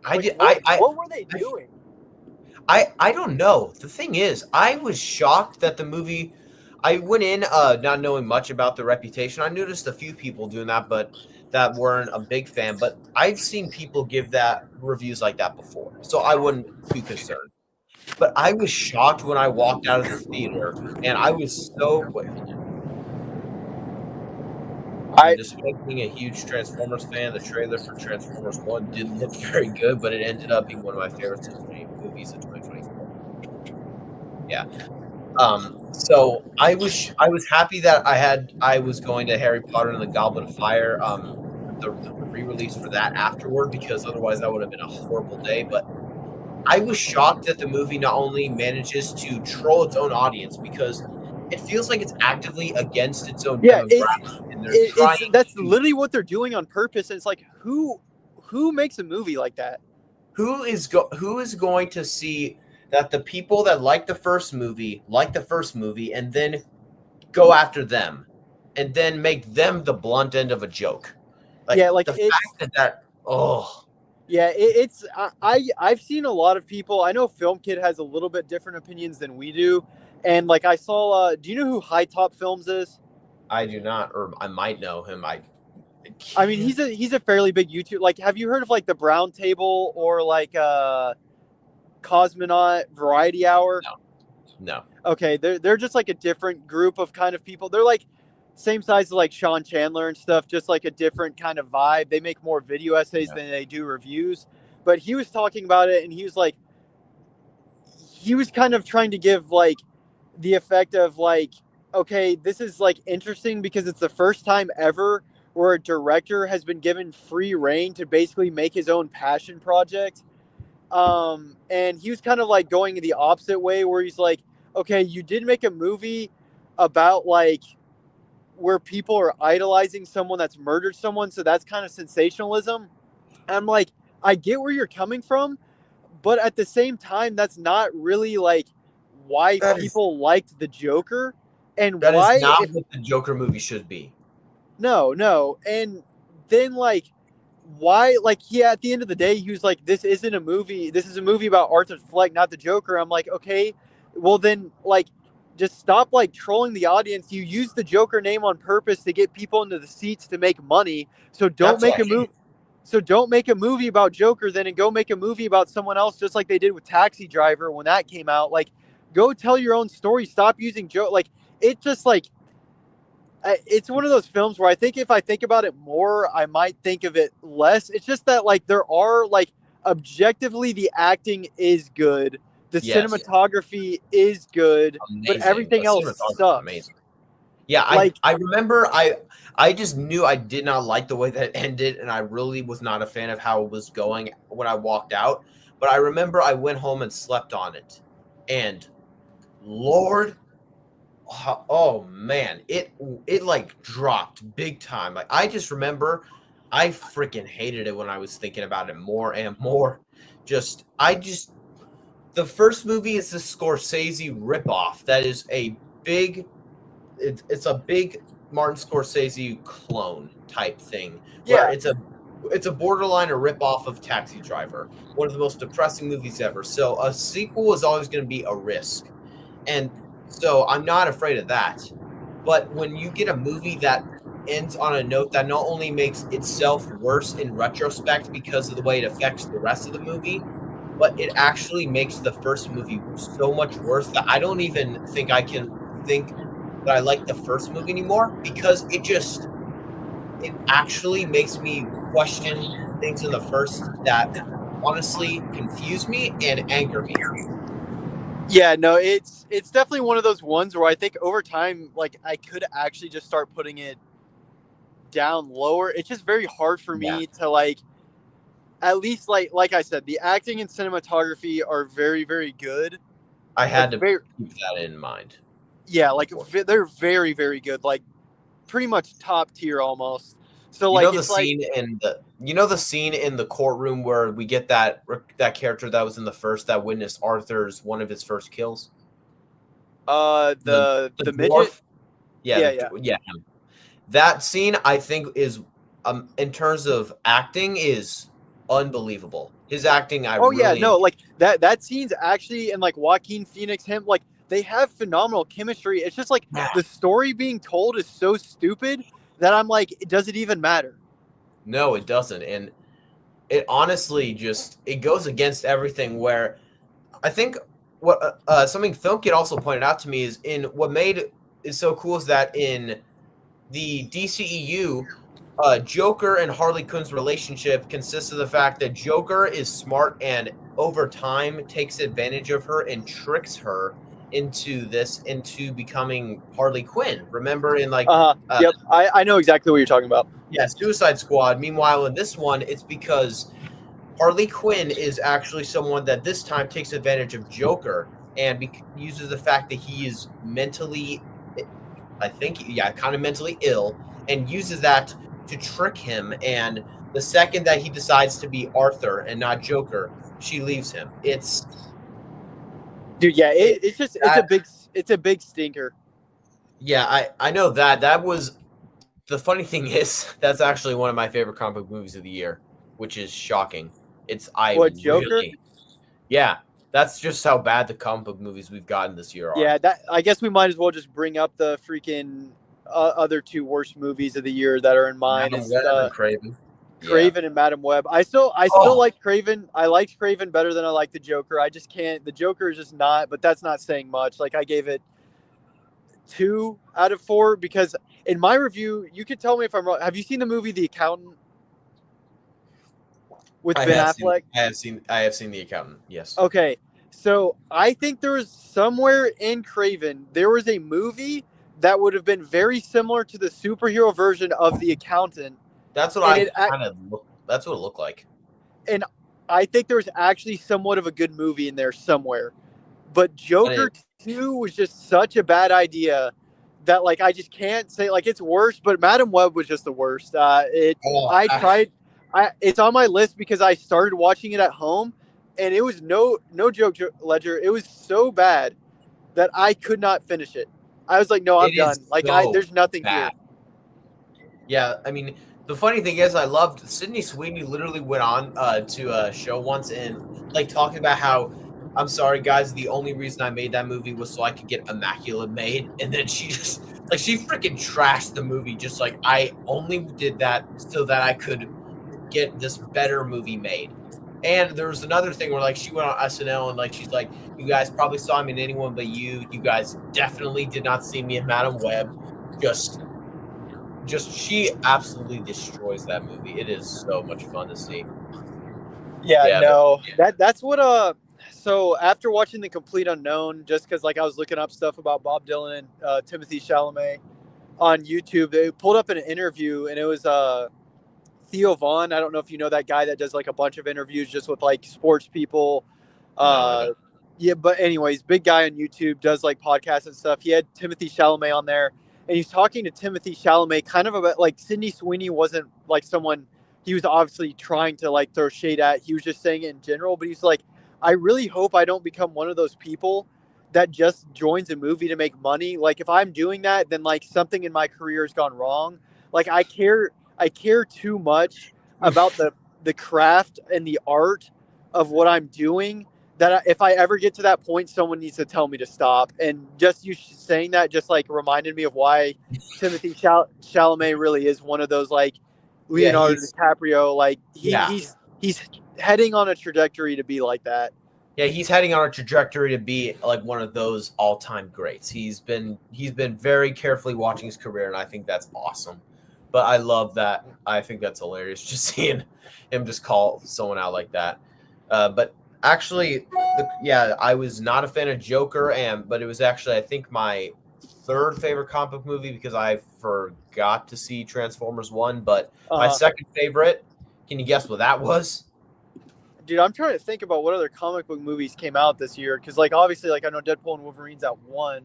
C: What were they doing?
A: I don't know. The thing is, I was shocked that the movie. I went in not knowing much about the reputation. I noticed a few people doing that, but that weren't a big fan. But I've seen people give that reviews like that before, so I wouldn't be concerned. But I was shocked when I walked out of the theater, and I was so. Despite being a huge Transformers fan, the trailer for Transformers 1 did look very good, but it ended up being one of my favorite movies of 2024. Yeah. So I was happy that I was going to Harry Potter and the Goblet of Fire, the re-release for that afterward, because otherwise that would have been a horrible day. But I was shocked that the movie not only manages to troll its own audience, because it feels like it's actively against its own demographic.
C: That's literally what they're doing on purpose. It's like who makes a movie like that?
A: Who is going to see that the people that like the first movie, and then go after them, and then make them the blunt end of a joke.
C: Yeah, like
A: the
C: it's
A: fact that oh
C: yeah, it's I've seen a lot of people. I know Film Kid has a little bit different opinions than we do, and like I saw. Do you know who High Top Films is?
A: I do not, or I might know him. I
C: I mean,
A: can't.
C: he's a fairly big YouTube. Like, have you heard of like the Brown Table or like Cosmonaut Variety Hour?
A: No.
C: Okay, they're just like a different group of kind of people. They're like same size as like Sean Chandler and stuff, just like a different kind of vibe. They make more video essays than they do reviews. But he was talking about it, and he was like, he was kind of trying to give like the effect of like, okay, this is like interesting because it's the first time ever where a director has been given free reign to basically make his own passion project. And he was kind of like going the opposite way where he's like, okay, you did make a movie about like where people are idolizing someone that's murdered someone, so that's kind of sensationalism. I'm like, I get where you're coming from, but at the same time, that's not really like why
A: That is
C: people liked the Joker and
A: that is
C: why
A: not
C: if
A: what the Joker movie should be.
C: no. And then like why like yeah, at the end of the day he was like, this isn't a movie, this is a movie about Arthur Fleck, not the Joker. I'm like, okay, well then like just stop like trolling the audience. You use the Joker name on purpose to get people into the seats to make money. So don't
A: That's what
C: make
A: I
C: a
A: hate.
C: movie. So don't make a movie about Joker then and go make a movie about someone else, just like they did with Taxi Driver when that came out. Like, go tell your own story. Stop using Joe. Like, it just like it's one of those films where I think if I think about it more, I might think of it less. It's just that like there are like objectively the acting is good, the
A: Yes,
C: cinematography is good, but
A: amazing. The
C: everything else
A: cinematography is
C: sucks.
A: amazing. Yeah,
C: Like,
A: I remember I just knew I did not like the way that it ended, and I really was not a fan of how it was going when I walked out. But I remember I went home and slept on it, and Lord, oh man, it like dropped big time. Like I just remember I freaking hated it when I was thinking about it more and more. Just the first movie is the Scorsese ripoff. That is a big it's a big Martin Scorsese clone type thing where
C: yeah,
A: it's a borderline a ripoff of Taxi Driver, one of the most depressing movies ever. So a sequel is always going to be a risk, and so I'm not afraid of that. But when you get a movie that ends on a note that not only makes itself worse in retrospect because of the way it affects the rest of the movie, but it actually makes the first movie so much worse that I don't even think I can think that I like the first movie anymore because it actually makes me question things in the first that honestly confuse me and anger me.
C: yeah, no, it's definitely one of those ones where I think over time, like I could actually just start putting it down lower. It's just very hard for
A: Yeah,
C: me to like at least like I said, the acting and cinematography are very very good.
A: I
C: Like
A: had to
C: very
A: keep that in mind.
C: yeah, like
A: Unfortunately.
C: they're very very good. Like pretty much top tier almost. So
A: You
C: like
A: know the
C: it's like
A: scene in the courtroom where we get that character that was in the first that witnessed Arthur's one of his first kills? The the
C: the midget.
A: dwarf? Yeah,
C: Yeah, yeah.
A: yeah, him. That scene I think is in terms of acting is unbelievable. His acting I
C: Oh yeah,
A: really
C: no,
A: enjoy.
C: like that scene's actually and like Joaquin Phoenix him like they have phenomenal chemistry. It's just like
A: Yeah.
C: the story being told is so stupid that I'm like, does it even matter?
A: No, it doesn't. And it honestly just it goes against everything where I think what something Film Kid also pointed out to me is in what made it so cool is that in the DCEU, Joker and Harley Quinn's relationship consists of the fact that Joker is smart and over time takes advantage of her and tricks her into becoming Harley Quinn. Remember in
C: Yep. I know exactly what you're talking about.
A: yeah, Suicide Squad. Meanwhile, in this one, it's because Harley Quinn is actually someone that this time takes advantage of Joker and uses the fact that he is mentally, I think, yeah, kind of mentally ill, and uses that to trick him. And the second that he decides to be Arthur and not Joker, she leaves him.
C: Dude, yeah, it's a big stinker.
A: Yeah, I know that was the funny thing is that's actually one of my favorite comic book movies of the year, which is shocking.
C: What, Joker?
A: Yeah, that's just how bad the comic book movies we've gotten this year are.
C: Yeah, that I guess we might as well just bring up the freaking other two worst movies of the year that are in mine.
A: Madam
C: It's
A: Web and Craven. Yeah.
C: Craven and Madam Web. I still like Craven. I liked Craven better than I like the Joker. I just can't. The Joker is just not. But that's not saying much. Like I gave it 2 out of 4 because in my review, you can tell me if I'm wrong. Have you seen the movie The Accountant with Ben Affleck?
A: I have seen The Accountant. Yes.
C: Okay, so I think there was somewhere in Craven there was a movie that would have been very similar to the superhero version of The Accountant.
A: That's what that's what it looked like.
C: And I think there was actually somewhat of a good movie in there somewhere. But Joker 2 was just such a bad idea that like I just can't say like it's worse, but Madam Web was just the worst. It's on my list because I started watching it at home and it was no joke, Ledger. It was so bad that I could not finish it. I was like, no, I'm done. Like there's nothing
A: bad
C: here.
A: Yeah, I mean, the funny thing is, I loved Sydney Sweeney. Literally went on to a show once and like talking about how, I'm sorry guys, the only reason I made that movie was so I could get Immaculate made, and then she just like she freaking trashed the movie. Just like I only did that so that I could get this better movie made. And there was another thing where like she went on SNL and like she's like, you guys probably saw me in Anyone But You. You guys definitely did not see me in Madam Web. Just she absolutely destroys that movie. It is so much fun to see.
C: That's what so after watching The Complete Unknown, just because like I was looking up stuff about Bob Dylan and Timothy Chalamet on YouTube, they pulled up an interview and it was Theo Vaughn. I don't know if you know that guy that does like a bunch of interviews just with like sports people. Yeah, but anyways, big guy on YouTube, does like podcasts and stuff. He had Timothy Chalamet on there, and he's talking to Timothy Chalamet kind of about like Sydney Sweeney wasn't like someone he was obviously trying to like throw shade at. He was just saying it in general, but he's like, I really hope I don't become one of those people that just joins a movie to make money. Like if I'm doing that, then like something in my career has gone wrong. Like I care too much about the craft and the art of what I'm doing that if I ever get to that point, someone needs to tell me to stop. And just you saying that just like reminded me of why Timothy Chalamet really is one of those like Leonardo DiCaprio. Like he's heading on a trajectory to be like that.
A: Yeah, he's heading on a trajectory to be like one of those all-time greats. He's been very carefully watching his career, and I think that's awesome. But I love that. I think that's hilarious just seeing him just call someone out like that. But actually, I was not a fan of Joker, but it was actually I think my third favorite comic book movie because I forgot to see Transformers 1. But my second favorite, can you guess what that was?
C: Dude, I'm trying to think about what other comic book movies came out this year because, like, obviously, like I know Deadpool and Wolverine's at 1.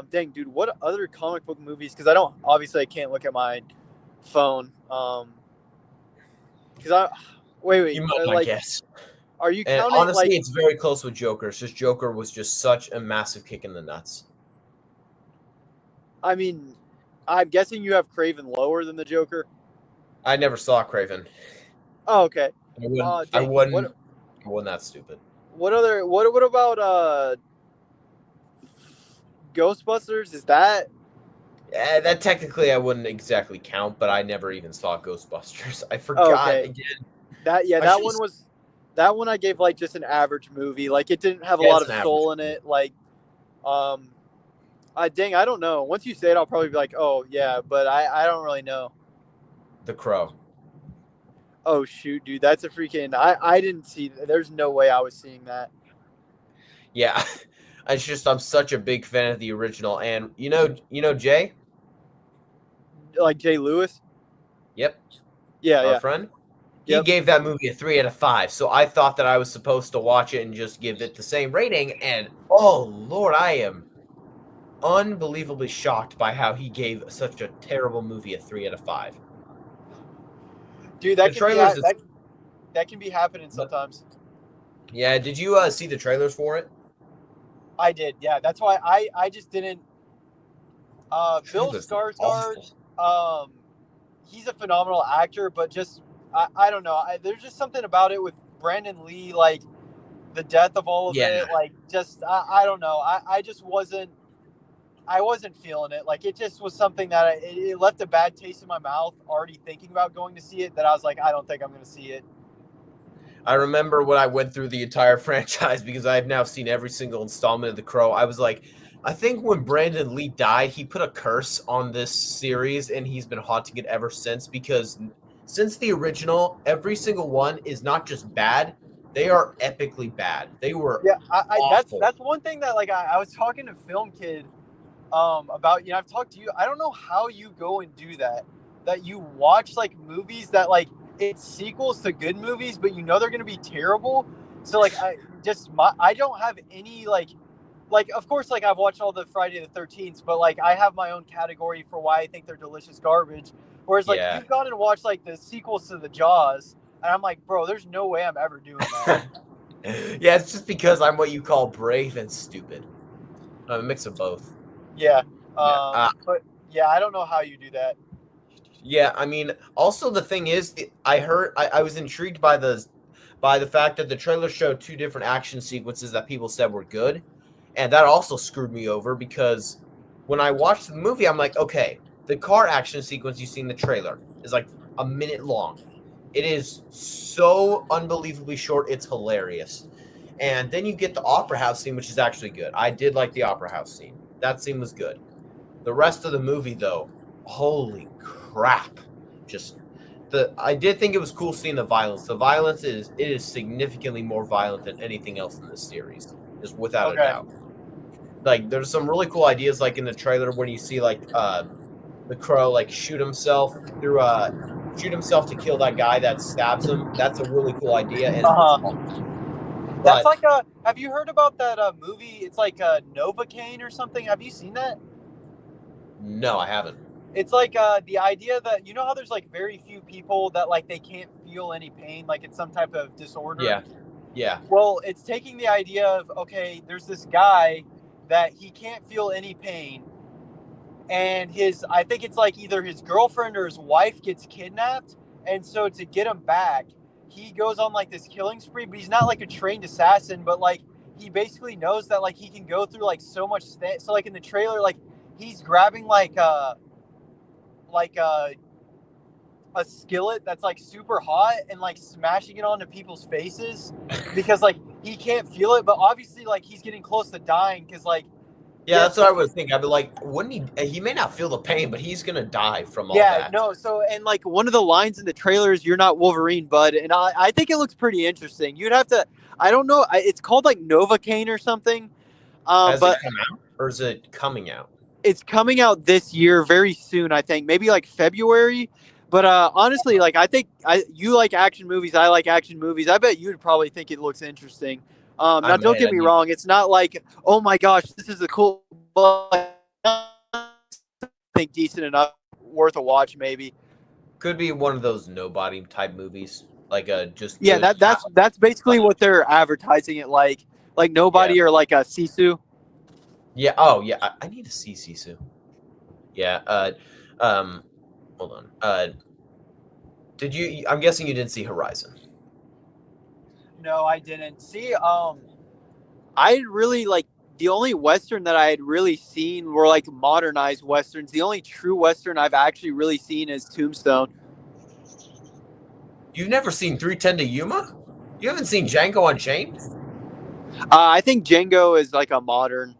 C: Dang, dude, what other comic book movies? Because I can't look at my phone. Because wait,
A: you might not guess.
C: Are you counting?
A: Honestly, it's very close with Joker. It's just Joker was just such a massive kick in the nuts.
C: I mean, I'm guessing you have Craven lower than the Joker.
A: I never saw Craven.
C: Oh, okay.
A: I wasn't that stupid.
C: What about Ghostbusters? Is that?
A: Yeah, that technically I wouldn't exactly count, but I never even saw Ghostbusters. I forgot again.
C: That one I gave like just an average movie. Like it didn't have a lot of soul in it. Like, I don't know. Once you say it, I'll probably be like, oh yeah, but I don't really know.
A: The Crow.
C: Oh shoot, dude, that's a freaking! I didn't see. There's no way I was seeing that.
A: Yeah, I'm such a big fan of the original, and you know Jay,
C: like Jay Lewis.
A: Yep.
C: Yeah,
A: our friend. He gave that movie a 3 out of 5. So I thought that I was supposed to watch it and just give it the same rating, and oh Lord, I am unbelievably shocked by how he gave such a terrible movie a 3 out of 5.
C: Dude, that can be happening sometimes.
A: Yeah, did you see the trailers for it?
C: I did. Yeah, that's why I just didn't. Bill
A: Trailer's
C: Skarsgård,
A: awful.
C: he's a phenomenal actor, but just I don't know. There's just something about it with Brandon Lee, like the death of all of
A: Yeah.
C: it. Like just I don't know. I just wasn't feeling it. Like it just was something that it left a bad taste in my mouth. Already thinking about going to see it, that I was like, I don't think I'm going to see it.
A: I remember when I went through the entire franchise because I've now seen every single installment of The Crow. I was like, I think when Brandon Lee died, he put a curse on this series and he's been haunting it ever since because since the original, every single one is not just bad, they are epically bad. They were
C: Yeah,
A: awful.
C: that's one thing that like I was talking to Film Kid about, I've talked to you. I don't know how you go and do that. That you watch like movies that like it's sequels to good movies, but you know they're gonna be terrible. So like I don't have any like of course like I've watched all the Friday the 13th, but like I have my own category for why I think they're delicious garbage. Whereas like
A: Yeah.
C: you've gone and watched like the sequels to the Jaws, and I'm like, bro, there's no way I'm ever doing that.
A: Yeah, it's just because I'm what you call brave and stupid. A mix of both.
C: Yeah.
A: Yeah.
C: But yeah, I don't know how you do that.
A: Yeah, I mean, also the thing is, I was intrigued by the fact that the trailer showed two different action sequences that people said were good, and that also screwed me over because when I watched the movie, I'm like, okay, the car action sequence you see in the trailer is like a minute long. It is so unbelievably short, it's hilarious. And then you get the opera house scene, which is actually good. I did like the opera house scene. That scene was good. The rest of the movie, though, holy crap! I did think it was cool seeing the violence. The violence is significantly more violent than anything else in this series, just without a
C: Okay.
A: doubt. Like there's some really cool ideas, like in the trailer when you see like the crow like shoot himself to kill that guy that stabs him. That's a really cool idea, and it looks
C: Uh-huh.
A: awesome.
C: That's
A: But
C: like have you heard about that movie? It's like Novocaine or something. Have you seen that?
A: no, I haven't.
C: It's like the idea that you know how there's like very few people that like they can't feel any pain, like it's some type of disorder.
A: Yeah, yeah,
C: Well, it's taking the idea of okay, there's this guy that he can't feel any pain, and I think it's like either his girlfriend or his wife gets kidnapped, and so to get him back, he goes on like this killing spree. But he's not like a trained assassin, but like he basically knows that like he can go through like so much. So like in the trailer, like he's grabbing like a skillet that's like super hot and like smashing it onto people's faces because like he can't feel it, but obviously like he's getting close to dying because like
A: yeah. That's what I would think. I'd be like, wouldn't he? He may not feel the pain, but he's gonna die from all
C: yeah,
A: that.
C: no, so and like one of the lines in the trailer is "You're not Wolverine, bud," and I think it looks pretty interesting. You'd have to, I don't know, it's called like Novocaine or something,
A: Has it
C: but
A: come out or is it coming out?
C: it's coming out this year, very soon. I think maybe like February. But honestly, like I think you like action movies. I like action movies. I bet you'd probably think it looks interesting. Now, don't get me wrong. It's not like, oh my gosh, this is a cool, but I think decent enough, worth a watch, maybe.
A: Could be one of those nobody type movies, like just
C: Yeah,
A: good
C: that's basically what they're advertising it like Nobody
A: Yeah.
C: or like a Sisu.
A: Yeah. Oh, yeah. I need to see Sisu. Yeah. Hold on. Did you? I'm guessing you didn't see Horizon.
C: No, I didn't. See, I really like the only Western that I had really seen were like modernized Westerns. The only true Western I've actually really seen is Tombstone.
A: You've never seen 310 to Yuma? You haven't seen Django Unchained?
C: I think Django is like a modern,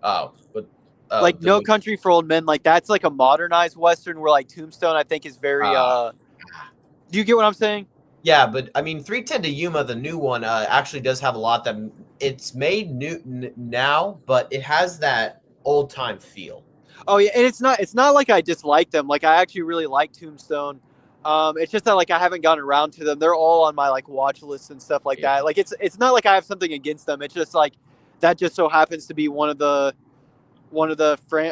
A: Oh, but
C: like No Country for Old Men. Like that's like a modernized Western where like Tombstone I think is very. Do you get what I'm saying?
A: Yeah, but I mean, 310 to Yuma, the new one, actually does have a lot that it's made new now, but it has that old time feel.
C: Oh yeah, and it's not like I dislike them. Like I actually really like Tombstone. It's just that like I haven't gotten around to them. They're all on my like watch list and stuff like that. Like it's not like I have something against them. It's just like that just so happens to be one of the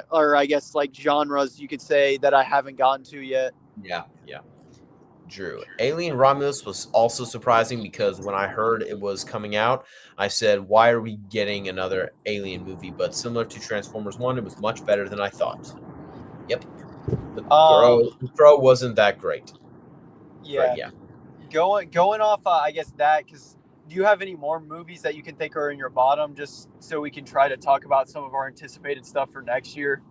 C: or I guess like genres you could say that I haven't gotten to yet.
A: Yeah, yeah. Drew. Alien Romulus was also surprising because when I heard it was coming out, I said, why are we getting another Alien movie? But similar to Transformers 1, it was much better than I thought. Yep. The throw wasn't that great. But
C: Yeah.
A: yeah.
C: Going off, I guess that because do you have any more movies that you can think are in your bottom, just so we can try to talk about some of our anticipated stuff for next year?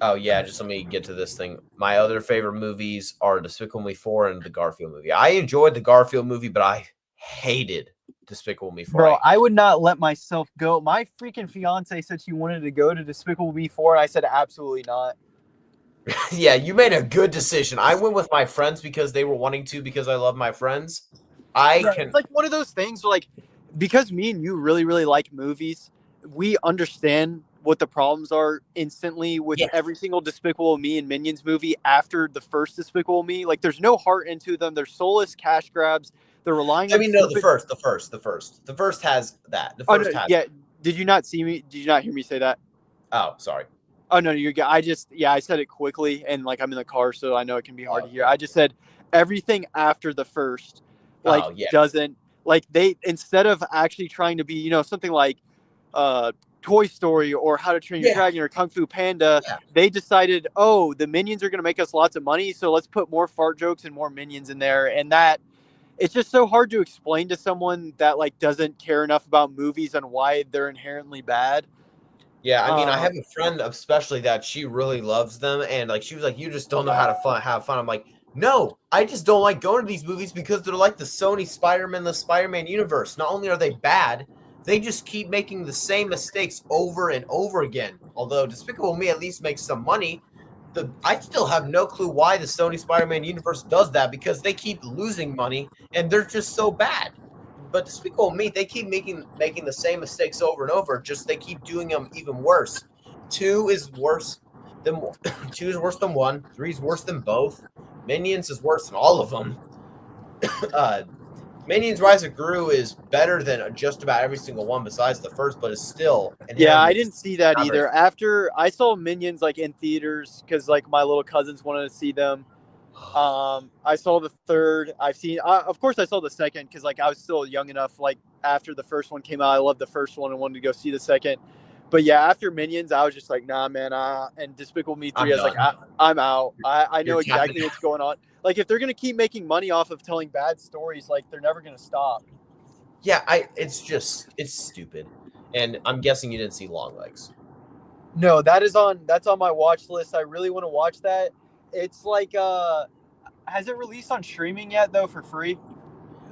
A: Oh yeah, just let me get to this thing. My other favorite movies are Despicable Me 4 and the Garfield movie. I enjoyed the Garfield movie, but I hated Despicable Me 4.
C: Bro, I would not let myself go. My freaking fiance said she wanted to go to Despicable Me 4, and I said absolutely not.
A: Yeah, you made a good decision. I went with my friends because they were wanting to because I love my friends. I
C: Yeah,
A: can
C: it's like one of those things where, like, because me and you really, really like movies, we understand what the problems are instantly with
A: yeah.
C: every single Despicable Me and Minions movie after the first Despicable Me. Like, there's no heart into them. They're soulless cash grabs. They're relying
A: I
C: on
A: mean no,
C: stupid.
A: The first has that. The
C: Oh no,
A: first has
C: yeah. Did you not see me? Did you not hear me say that?
A: Oh, sorry.
C: Oh no, you're good. I said it quickly, and like I'm in the car, so I know it can be hard to hear.
A: Okay.
C: I just said everything after the first, like
A: Oh, yeah.
C: doesn't like they instead of actually trying to be something like, uh, Toy Story or How to Train Your
A: Yeah.
C: Dragon or Kung Fu Panda,
A: Yeah.
C: they decided, oh, the minions are going to make us lots of money, so let's put more fart jokes and more minions in there, and that it's just so hard to explain to someone that like doesn't care enough about movies on why they're inherently bad.
A: Yeah, I mean, I
C: Um,
A: have a friend especially that she really loves them, and like she was like, "You just don't know how to have fun." I'm like, "No, I just don't like going to these movies because they're like the Sony Spider-Man, the Spider-Man universe. Not only are they bad, they just keep making the same mistakes over and over again. Although Despicable Me at least makes some money, I still have no clue why the Sony Spider-Man universe does that because they keep losing money and they're just so bad." But Despicable Me, they keep making the same mistakes over and over. Just they keep doing them even worse. Two is worse than two is worse than one. Three is worse than both. Minions is worse than all of them. Uh, Minions Rise of Gru is better than just about every single one besides the first, but it's still
C: Yeah, I
A: inherently
C: didn't see that
A: not very.
C: either. After I saw Minions like in theaters because like my little cousins wanted to see them. I saw the third. Of course, I saw the second because like I was still young enough. Like after the first one came out, I loved the first one and wanted to go see the second. But yeah, after Minions, I was just like, nah, man. And Despicable Me 3,
A: I'm
C: I was like,
A: done.
C: I'm out. I know
A: You're tapping
C: exactly what's going on. Like if they're gonna keep making money off of telling bad stories, like they're never gonna stop.
A: Yeah, it's stupid. And I'm guessing you didn't see Long Legs.
C: No, that's on my watch list. I really want to watch that. It's like has it released on streaming yet though for free?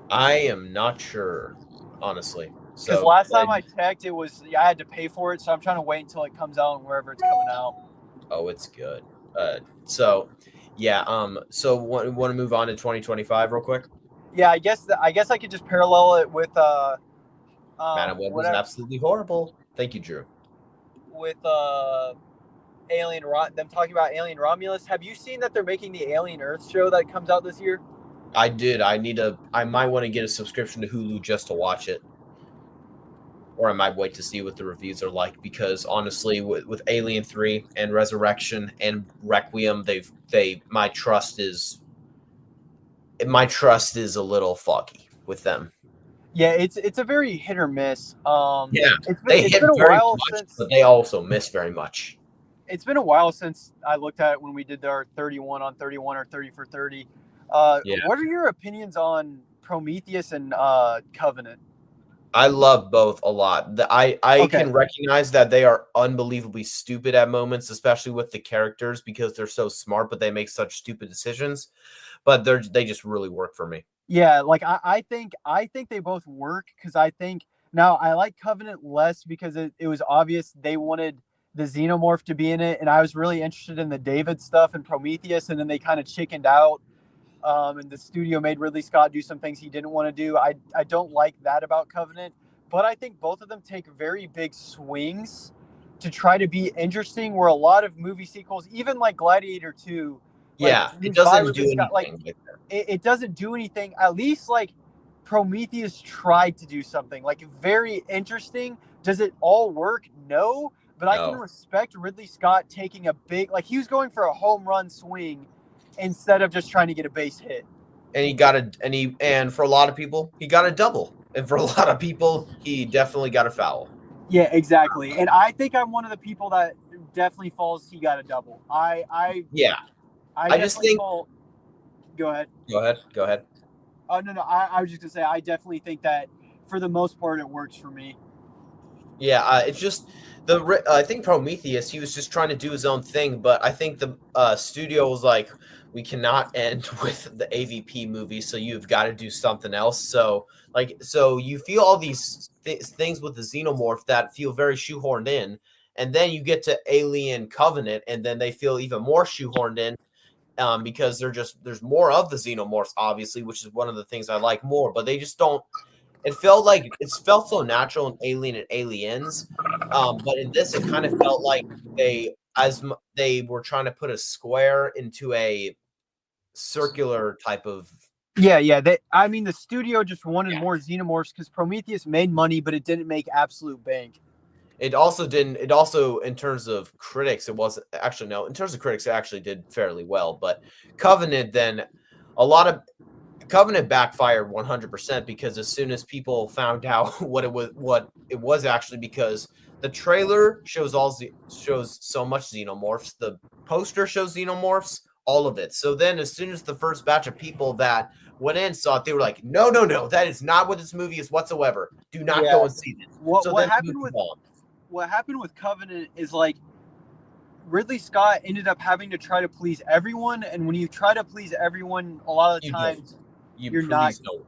A: I am not sure, honestly.
C: Because
A: So,
C: last
A: but
C: time I checked, I had to pay for it, so I'm trying to wait until it comes out wherever it's coming out.
A: oh, it's good. So yeah. So want to move on to 2025 real quick?
C: Yeah, I guess I could just parallel it with
A: Madam Web was
C: whatever
A: absolutely horrible. Thank you, Drew.
C: with them talking about Alien Romulus. Have you seen that they're making the Alien Earth show that comes out this year?
A: I did. I might want to get a subscription to Hulu just to watch it, or I might wait to see what the reviews are like. Because honestly, with Alien 3 and Resurrection and Requiem, my trust is a little foggy with them.
C: Yeah, it's a very hit or miss.
A: Yeah,
C: It's been
A: they
C: it's
A: hit
C: been a
A: very
C: while
A: much,
C: since
A: but they also miss very much.
C: I looked at it when we did our 31 on 31 or 30 for 30.
A: Yeah,
C: What are your opinions on Prometheus and Covenant?
A: I love both a lot. I
C: Okay.
A: can recognize that they are unbelievably stupid at moments, especially with the characters because they're so smart, but they make such stupid decisions. But they just really work for me.
C: Yeah, like I think they both work because I think now I like Covenant less because it was obvious they wanted the xenomorph to be in it, and I was really interested in the David stuff and Prometheus, and then they kind of chickened out. And the studio made Ridley Scott do some things he didn't want to do. I don't like that about Covenant, but I think both of them take very big swings to try to be interesting. Where a lot of movie sequels, even like Gladiator 2, like
A: Yeah, it
C: produced by
A: doesn't
C: Ridley
A: do
C: Scott, like
A: anything like that.
C: it doesn't do anything. At least like Prometheus tried to do something like very interesting. Does it all work? No, but I can
A: No.
C: respect Ridley Scott taking a big, like he was going for a home run swing instead of just trying to get a base hit.
A: and for a lot of people, he got a double. And for a lot of people, he definitely got a foul.
C: Yeah, exactly. And I think I'm one of the people that definitely falls. He got a double.
A: Yeah.
C: I
A: I just
C: definitely
A: think
C: fall. Go ahead.
A: Go ahead.
C: Oh no, I was just gonna say I definitely think that for the most part it works for me.
A: Yeah, it's just I think Prometheus, he was just trying to do his own thing, but I think the studio was like, we cannot end with the AVP movie, so you've got to do something else. So you feel all these things with the xenomorph that feel very shoehorned in, and then you get to Alien Covenant, and then they feel even more shoehorned in. Because there's more of the xenomorphs, obviously, which is one of the things I like more, but they just don't. It felt so natural in Alien and Aliens, but in this, it kind of felt like they were trying to put a square into a circular type of.
C: Yeah. I mean, the studio just wanted
A: Yeah.
C: more xenomorphs because Prometheus made money, but it didn't make absolute bank.
A: It also didn't. It also, in terms of critics, it wasn't actually no. In terms of critics, it actually did fairly well. But Covenant, then a lot of Covenant backfired 100% because as soon as people found out what it was actually, because the trailer shows so much xenomorphs, the poster shows xenomorphs, all of it. So then, as soon as the first batch of people that went in saw it, they were like, "No, no, no, that is not what this movie is whatsoever. Do not
C: Yeah.
A: go and see this." So
C: What
A: then the
C: happened
A: movie
C: with
A: bombed.
C: what happened with Covenant is like Ridley Scott ended up having to try to please everyone, and when you try to please everyone, a lot of the
A: You don't.
C: times
A: You
C: you're not.
A: please don't.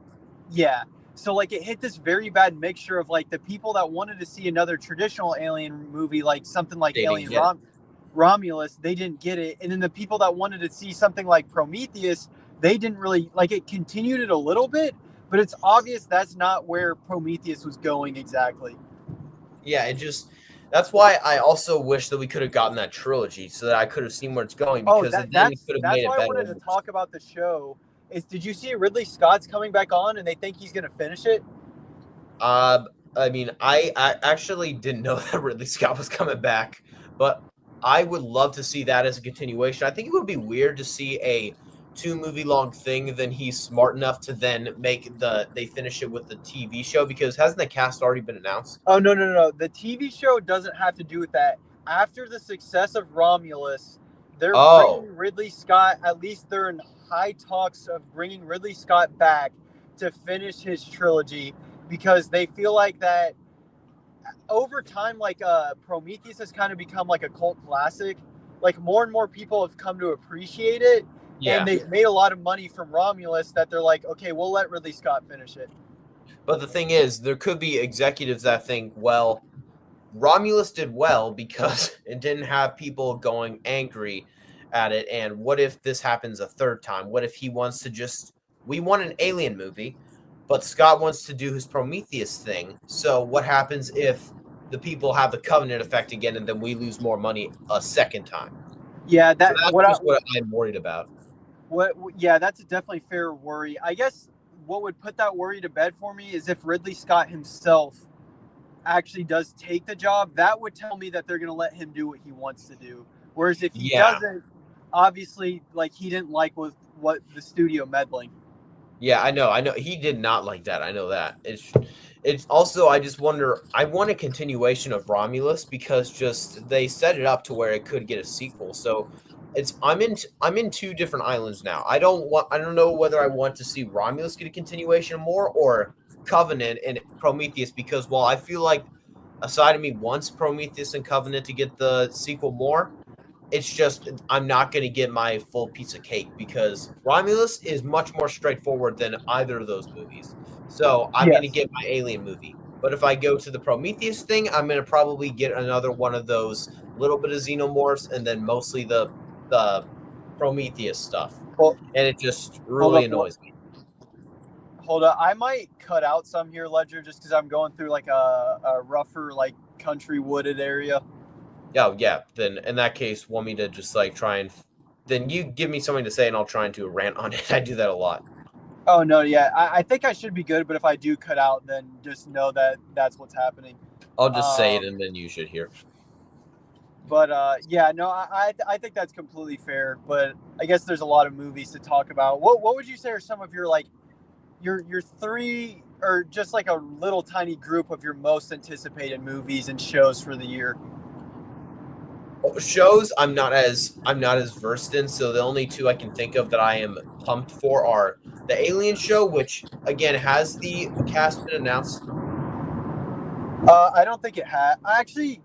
C: Yeah. So like it hit this very bad mixture of like the people that wanted to see another traditional Alien movie, like something like
A: They didn't
C: Alien
A: get it.
C: Romulus, they didn't get it, and then the people that wanted to see something like Prometheus, they didn't really like it. Continued it a little bit, but it's obvious that's not where Prometheus was going exactly.
A: Yeah, that's why I also wish that we could have gotten that trilogy so that I could have seen where it's going,
C: Oh,
A: because then it could have
C: that's
A: made it
C: why I
A: better
C: wanted
A: and
C: to
A: worse.
C: talk about the show. Is did you see Ridley Scott's coming back on, and they think he's going to finish it?
A: Uh, I mean, I actually didn't know that Ridley Scott was coming back, but I would love to see that as a continuation. I think it would be weird to see a 2 movie long thing, then he's smart enough to then they finish it with the TV show, because hasn't the cast already been announced?
C: Oh no. The TV show doesn't have to do with that. After the success of Romulus, they're
A: Oh,
C: bringing Ridley Scott. At least they're in high talks of bringing Ridley Scott back to finish his trilogy because they feel like that over time, like Prometheus has kind of become like a cult classic. Like more and more people have come to appreciate it, and
A: yeah.
C: they've made a lot of money from Romulus. That they're like, okay, we'll let Ridley Scott finish it.
A: But the thing is, there could be executives that think, well, Romulus did well because it didn't have people going angry at it. And what if this happens a third time? What if he wants to we want an Alien movie, but Scott wants to do his Prometheus thing. So what happens if the people have the Covenant effect again and then we lose more money a second time?
C: Yeah,
A: So
C: that
A: that's just what I'm worried about.
C: yeah, that's a definitely fair worry. I guess what would put that worry to bed for me is if Ridley Scott himself actually does take the job. That would tell me that they're going to let him do what he wants to do. Whereas if he
A: Yeah.
C: doesn't, obviously, like he didn't like with what the studio meddling.
A: Yeah, I know. He did not like that. I know that. It's also, I just wonder, I want a continuation of Romulus because just they set it up to where it could get a sequel. So I'm in 2 different islands now. I don't know whether I want to see Romulus get a continuation more or Covenant and Prometheus, because while I feel like a side of me wants Prometheus and Covenant to get the sequel more, it's just I'm not going to get my full piece of cake because Romulus is much more straightforward than either of those movies. So I'm going to
C: Yes.
A: get my Alien movie. But if I go to the Prometheus thing, I'm going to probably get another one of those little bit of xenomorphs and then mostly the Prometheus stuff.
C: Well,
A: And it just
C: hold
A: really
C: up.
A: annoys me.
C: Hold up. I might cut out some here, Ledger, just because I'm going through like a rougher, like country wooded area.
A: Oh yeah, then in that case, want me to just like try and then you give me something to say and I'll try and do a rant on it. I do that a lot.
C: Oh no, yeah. I think I should be good, but if I do cut out, then just know that that's what's happening.
A: I'll just say it and then you should hear.
C: But yeah, no, I think that's completely fair. But I guess there's a lot of movies to talk about. What would you say are some of your like your three or just like a little tiny group of your most anticipated movies and shows for the year?
A: Shows I'm not as versed in, so the only two I can think of that I am pumped for are the Alien show, which again has the cast been announced.
C: I don't think it has. Actually,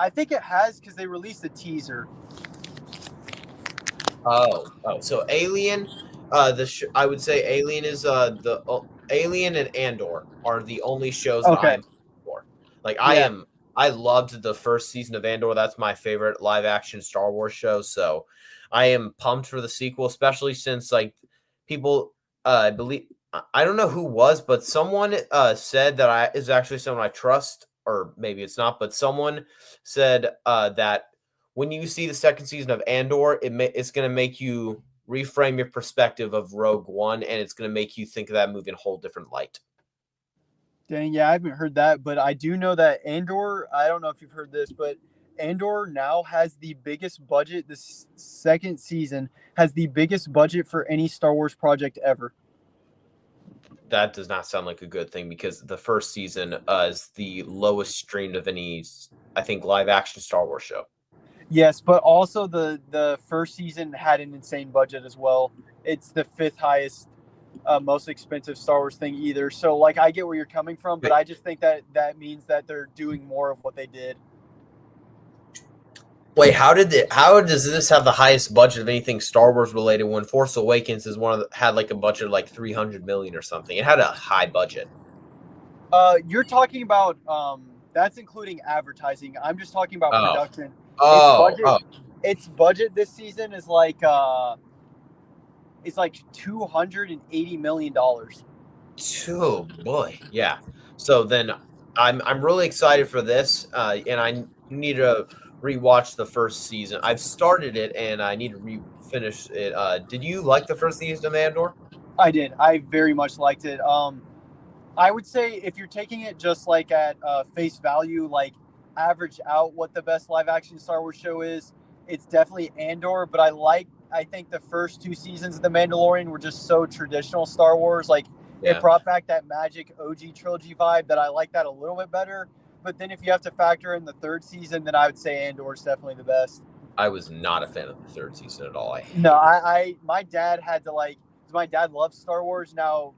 C: I think it has because they released a teaser.
A: So Alien, I would say Alien is Alien and Andor are the only shows that I
C: Okay.
A: am for. Like
C: Yeah.
A: I loved the first season of Andor. That's my favorite live action Star Wars show. So I am pumped for the sequel, especially since like people, I believe I don't know who was, but someone said that I is actually someone I trust, or maybe it's not, but someone said that when you see the second season of Andor, it's going to make you reframe your perspective of Rogue One, and it's going to make you think of that movie in a whole different light.
C: Dang, yeah, I haven't heard that, but I do know that Andor, I don't know if you've heard this, but Andor now has the biggest budget. This second season has the biggest budget for any Star Wars project ever.
A: That does not sound like a good thing because the first season is the lowest streamed of any, I think, live action Star Wars show.
C: Yes, but also the first season had an insane budget as well. It's the fifth highest, most expensive Star Wars thing either. So like I get where you're coming from, but I just think that means that they're doing more of what they did.
A: Wait, how does this have the highest budget of anything Star Wars related when Force Awakens is had like a budget of like 300 million or something? It had a high budget.
C: You're talking about that's including advertising. I'm just talking about
A: Oh.
C: production.
A: Oh,
C: Its budget this season is like $280 million.
A: oh boy, yeah. So then I'm really excited for this, and I need to rewatch the first season. I've started it, and I need to finish it. Did you like the first season of Andor?
C: I did. I very much liked it. I would say if you're taking it just like at face value, like average out what the best live action Star Wars show is, it's definitely Andor. But I think the first two seasons of The Mandalorian were just so traditional Star Wars. Like it brought back that magic OG trilogy vibe that I like that a little bit better. But then if you have to factor in the third season, then I would say Andor is definitely the best.
A: I was not a fan of the third season at all.
C: My dad had to like, 'cause my dad loves Star Wars. Now,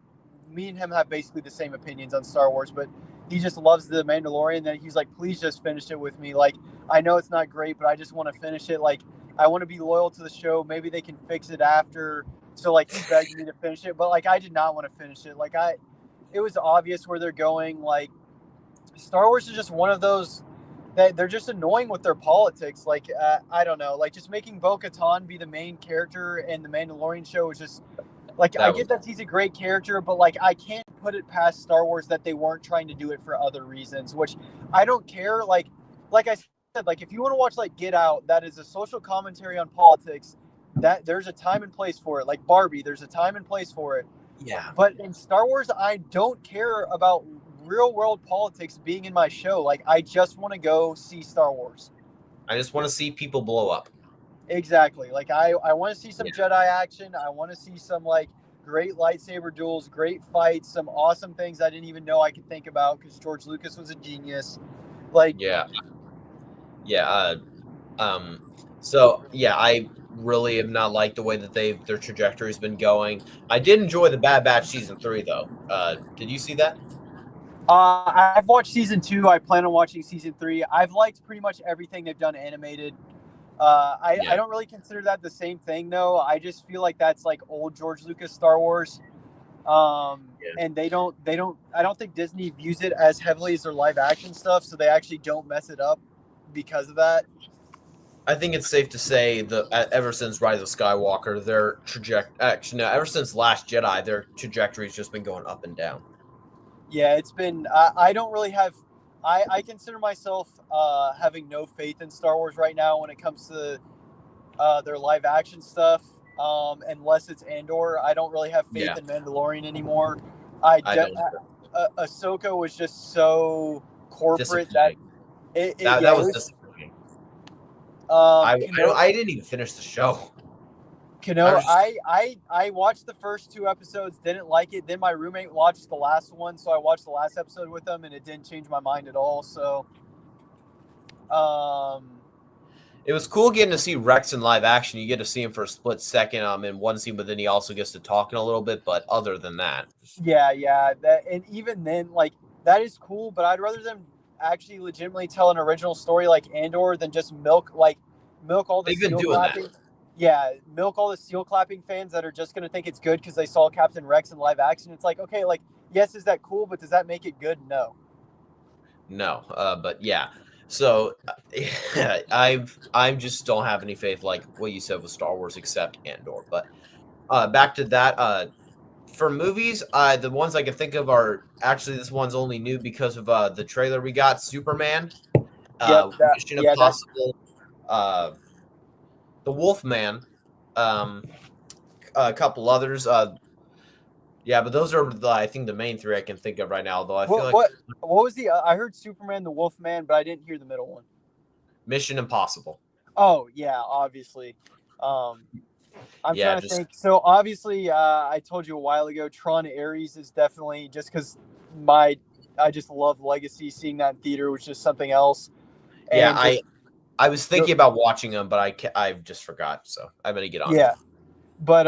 C: me and him have basically the same opinions on Star Wars, but he just loves the Mandalorian. Then he's like, please just finish it with me. Like, I know it's not great, but I just want to finish it. Like, I want to be loyal to the show. Maybe they can fix it after. So like, he begged me to finish it, but like, I did not want to finish it. Like, it was obvious where they're going. Like, Star Wars is just one of those that they're just annoying with their politics. Like, I don't know, like just making Bo-Katan be the main character in the Mandalorian show is just like, I get that he's a great character, but like I can't put it past Star Wars that they weren't trying to do it for other reasons, which I don't care. Like I said, like if you want to watch like Get Out, that is a social commentary on politics. That there's a time and place for it. Like Barbie, there's a time and place for it.
A: Yeah.
C: But in Star Wars, I don't care about real world politics being in my show. Like I just want to go see Star Wars.
A: I just want to see people blow up.
C: Exactly. Like I want to see some Jedi action. I want to see some like great lightsaber duels, great fights, some awesome things I didn't even know I could think about because George Lucas was a genius. Like
A: So yeah, I really have not liked the way that their trajectory's been going. I did enjoy the Bad Batch season 3 though. Did you see that?
C: I've watched season 2. I plan on watching season 3. I've liked pretty much everything they've done animated. I don't really consider that the same thing though. I just feel like that's like old George Lucas Star Wars. And I don't think Disney views it as heavily as their live action stuff, so they actually don't mess it up because of that.
A: I think it's safe to say that ever since Rise of Skywalker, ever since Last Jedi, their trajectory's just been going up and down.
C: Yeah, it's been. I don't really have. I consider myself having no faith in Star Wars right now when it comes to their live action stuff. Unless it's Andor, I don't really have faith in Mandalorian anymore. Ahsoka was just so corporate that
A: was disappointing. I
C: Kano,
A: I didn't even finish the show.
C: Kano,
A: just-
C: I watched the first 2 episodes, didn't like it. Then my roommate watched the last one, so I watched the last episode with him, and it didn't change my mind at all. So,
A: It was cool getting to see Rex in live action. You get to see him for a split second in one scene, but then he also gets to talk in a little bit. But other than that,
C: yeah, that, and even then, like that is cool. But I'd rather them actually legitimately tell an original story like Andor than just milk all the
A: they've been
C: seal
A: doing that.
C: clapping. Yeah, milk all the seal clapping fans that are just gonna think it's good because they saw Captain Rex in live action. It's like, okay, like yes, is that cool? But does that make it good? No.
A: No, but yeah. So I just don't have any faith, like what you said with Star Wars, except Andor. But back to that. For movies, the ones I can think of are actually this one's only new because of the trailer we got. Superman,
C: Yep.
A: Mission
C: That
A: Impossible, uh, The Wolfman, a couple others. Yeah, but those are I think the main three I can think of right now. Though I feel like
C: what was the? I heard Superman, the Wolfman, but I didn't hear the middle one.
A: Mission Impossible.
C: Oh yeah, obviously. I'm
A: Yeah,
C: trying to think. So obviously, I told you a while ago, Tron Ares is definitely just because I just love Legacy. Seeing that in theater was just something else.
A: yeah.
C: And just,
A: I was thinking about watching them, but I just forgot. So I'm gonna get on
C: yeah,
A: it.
C: but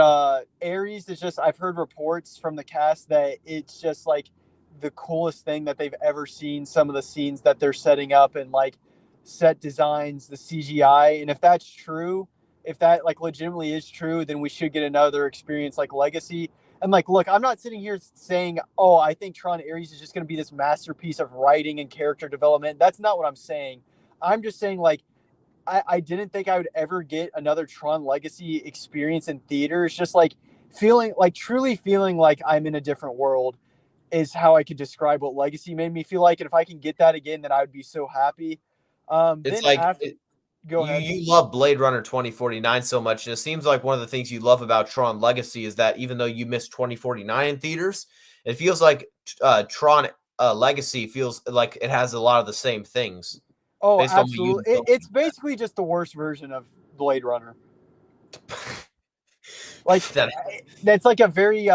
C: Ares is just I've heard reports from the cast that it's just like the coolest thing that they've ever seen. Some of the scenes that they're setting up and like set designs, the CGI, and if that's true, if that like legitimately is true, then we should get another experience like Legacy. And like, look, I'm not sitting here saying, oh, I think Tron Ares is just going to be this masterpiece of writing and character development. That's not what I'm saying. I'm just saying like I didn't think I would ever get another Tron Legacy experience in theaters. Just like feeling like truly feeling like I'm in a different world is how I could describe what Legacy made me feel like. And if I can get that again, then I would be so happy.
A: It's
C: Then
A: like
C: after, go ahead.
A: you love Blade Runner 2049 so much, and it seems like one of the things you love about Tron Legacy is that even though you missed 2049 in theaters, it feels like Tron Legacy feels like it has a lot of the same things
C: Oh,
A: based on what you.
C: absolutely. It's basically just the worst version of Blade Runner. Like
A: that
C: that's like a very